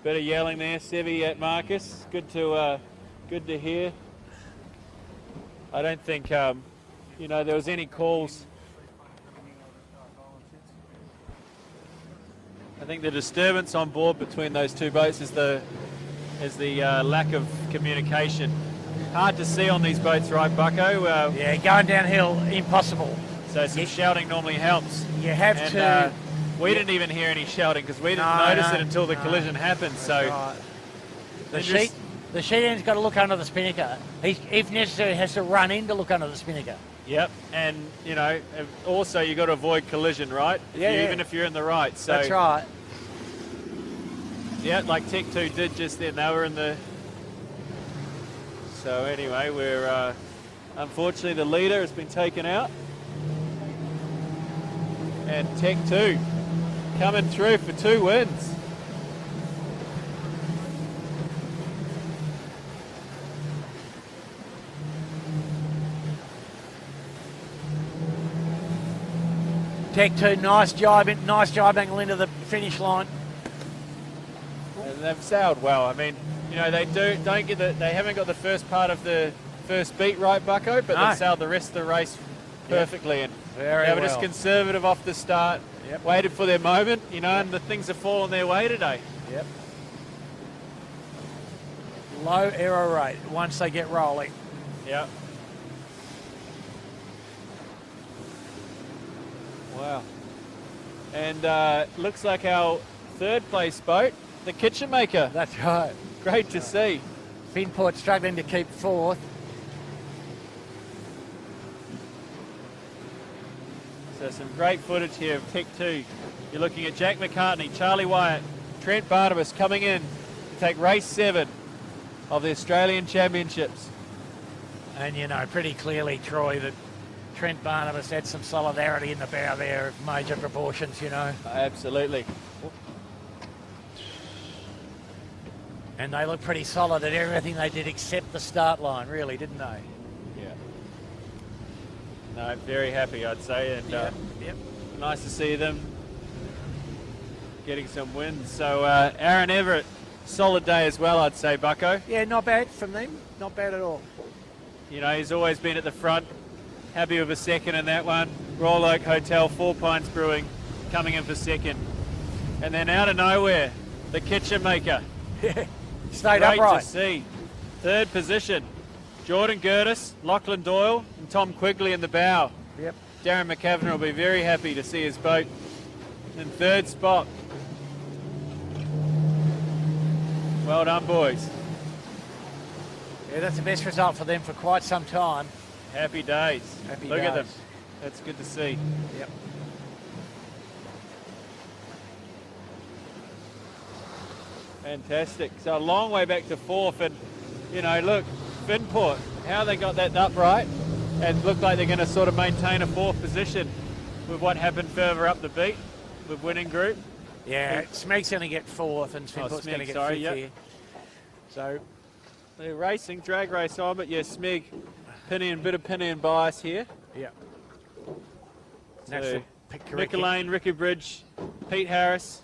Bit of yelling there, Sevy at Marcus. Good to hear. I don't think there was any calls. I think the disturbance on board between those two boats is the lack of communication. Hard to see on these boats, right, Bucko? Yeah, going downhill, impossible. So some shouting normally helps. You have to. We didn't even hear any shouting because we didn't notice it until the collision happened. So right. The sheet end's got to look under the spinnaker. He, if necessary, has to run in to look under the spinnaker. Yep, and also you got to avoid collision, right? Even if you're in the right. So that's right. Yeah, like Tech 2 did just then. They were in the. So anyway, we're unfortunately the leader has been taken out, and Tech 2 coming through for 2 wins. Tech 2, nice jibe angle into the finish line. And they've sailed well. I mean, they they haven't got the first part of the first beat right, Bucko, but they've sailed the rest of the race perfectly. And they were just conservative off the start, waited for their moment, and the things have fallen their way today. Yep. Low error rate once they get rolling. Yep. Wow. And looks like our third place boat, the Kitchen Maker. That's right. Great to see. Finport struggling to keep fourth. So some great footage here of Tech 2. You're looking at Jack McCartney, Charlie Wyatt, Trent Barnabas coming in to take race 7 of the Australian Championships. And pretty clearly, Troy, that Trent Barnabas had some solidarity in the bow there of major proportions, Absolutely. And they look pretty solid at everything they did except the start line, really, didn't they? Yeah. No, very happy, I'd say. And yep. Nice to see them getting some wins. So Aaron Everett, solid day as well, I'd say, Bucko. Yeah, not bad from them. Not bad at all. He's always been at the front. Happy with a second in that one. Royal Oak Hotel, 4 Pines Brewing, coming in for second. And then out of nowhere, the Kitchen Maker. Stayed upright. Great to see. Third position, Jordan Gertis, Lachlan Doyle, and Tom Quigley in the bow. Yep. Darren McCavan will be very happy to see his boat in third spot. Well done, boys. Yeah, that's the best result for them for quite some time. Happy days. Look at them. days. That's good to see. Yep. Fantastic. So a long way back to fourth, and look, Finport, how they got that upright, and look like they're going to sort of maintain a fourth position with what happened further up the beat with winning group. Yeah, Smeg's going to get fourth, and Finport's going to get fifth here. So they're racing, drag race on, but yes, Smeg, bit of Pinion bias here. Yeah. So Nick Lane, Ricky Bridge, Pete Harris,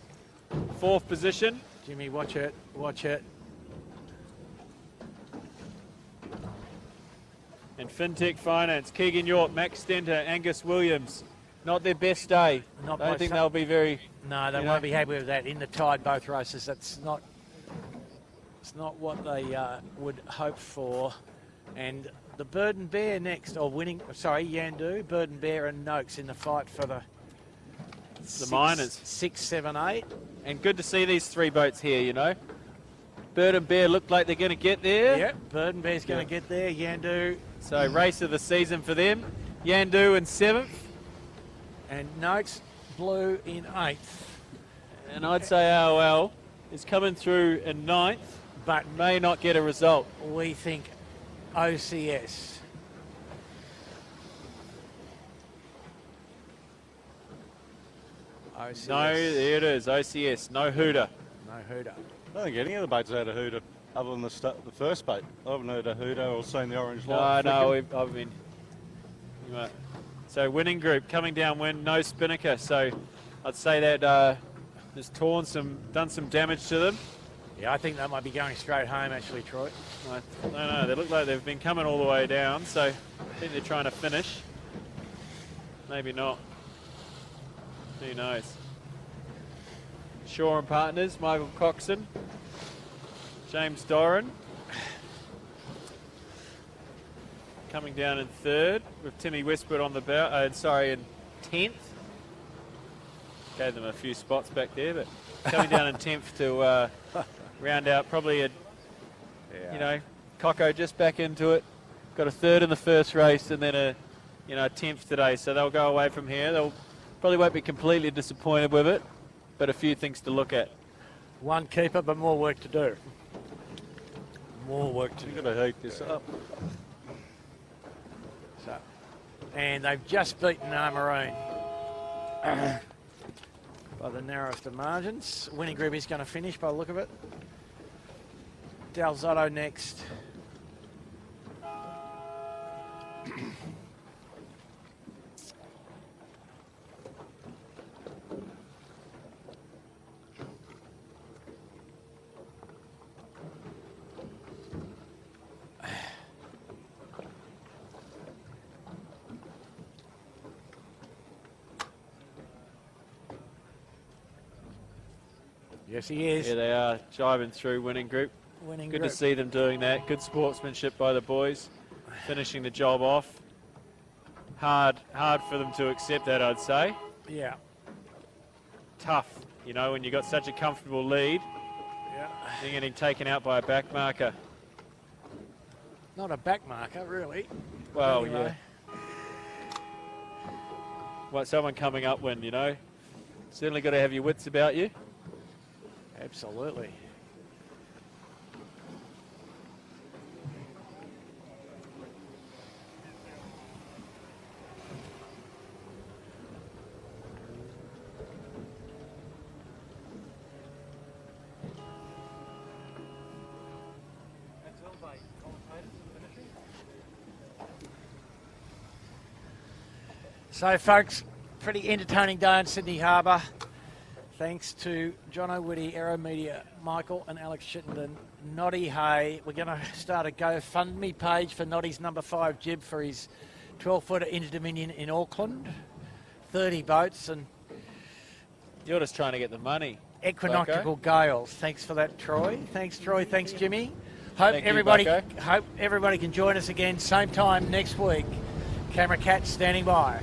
fourth position. Jimmy, watch it. And FinTech Finance, Keegan York, Max Stenter, Angus Williams. Not their best day. I don't think they'll be very... No, they won't be happy with that. In the tide, both races. It's not what they would hope for. And the Bird and Bear next, Yandu, Bird and Bear and Noakes in the fight for the minors. 6, 7, 8. And good to see these 3 boats here, Bird and Bear look like they're going to get there. Yep, Bird and Bear's going to get there. Yandu. So race of the season for them. Yandu in 7th. And Noakes Blue in 8th. And I'd say AOL is coming through in 9th. but May not get a result. we think OCS. OCS. No, there it is. OCS. No hooter. No hooter. I don't think any of the boats had a hooter other than the first boat. I haven't heard a hooter or seen the orange light. No, I've been. So winning group coming downwind, no spinnaker. So I'd say that has done some damage to them. Yeah, I think that might be going straight home, actually, Troy. No, they look like they've been coming all the way down. So I think they're trying to finish. Maybe not. Who knows? Shaw and partners, Michael Coxon, James Doran. Coming down in third with Timmy Westwood on the bow. In 10th. Gave them a few spots back there, but coming down in 10th to round out probably Coco just back into it. Got a third in the first race and then a 10th today. So they'll go away from here. They'll probably won't be completely disappointed with it, but a few things to look at. One keeper, but more work to do. More work to do. You've got to heat this up. So, and they've just beaten Maroon by the narrowest of margins. Winning group is going to finish by the look of it. Del Zotto next. Yes, he is. Here they are, jiving through winning group. Winning Good group. to see them doing that. Good sportsmanship by the boys, finishing the job off. Hard for them to accept that, I'd say. Yeah. Tough, when you got such a comfortable lead, Yeah. you're getting taken out by a back marker. Not a back marker, really. Well, Anyway. yeah. Well, someone coming upwind, Certainly got to have your wits about you. Absolutely. So, folks, pretty entertaining day in Sydney Harbour. Thanks to John O'Witty, AeroMedia, Michael and Alex Chittenden, Noddy Hay. We're going to start a GoFundMe page for Noddy's number 5 jib for his 12-footer Inter-Dominion in Auckland. 30 boats and You're just trying to get the money. equinoctial gales. Thanks for that, Troy. Thanks, Troy. Thanks, Jimmy. Thank you, Bucko. Hope everybody can join us again same time next week. Camera Cat standing by.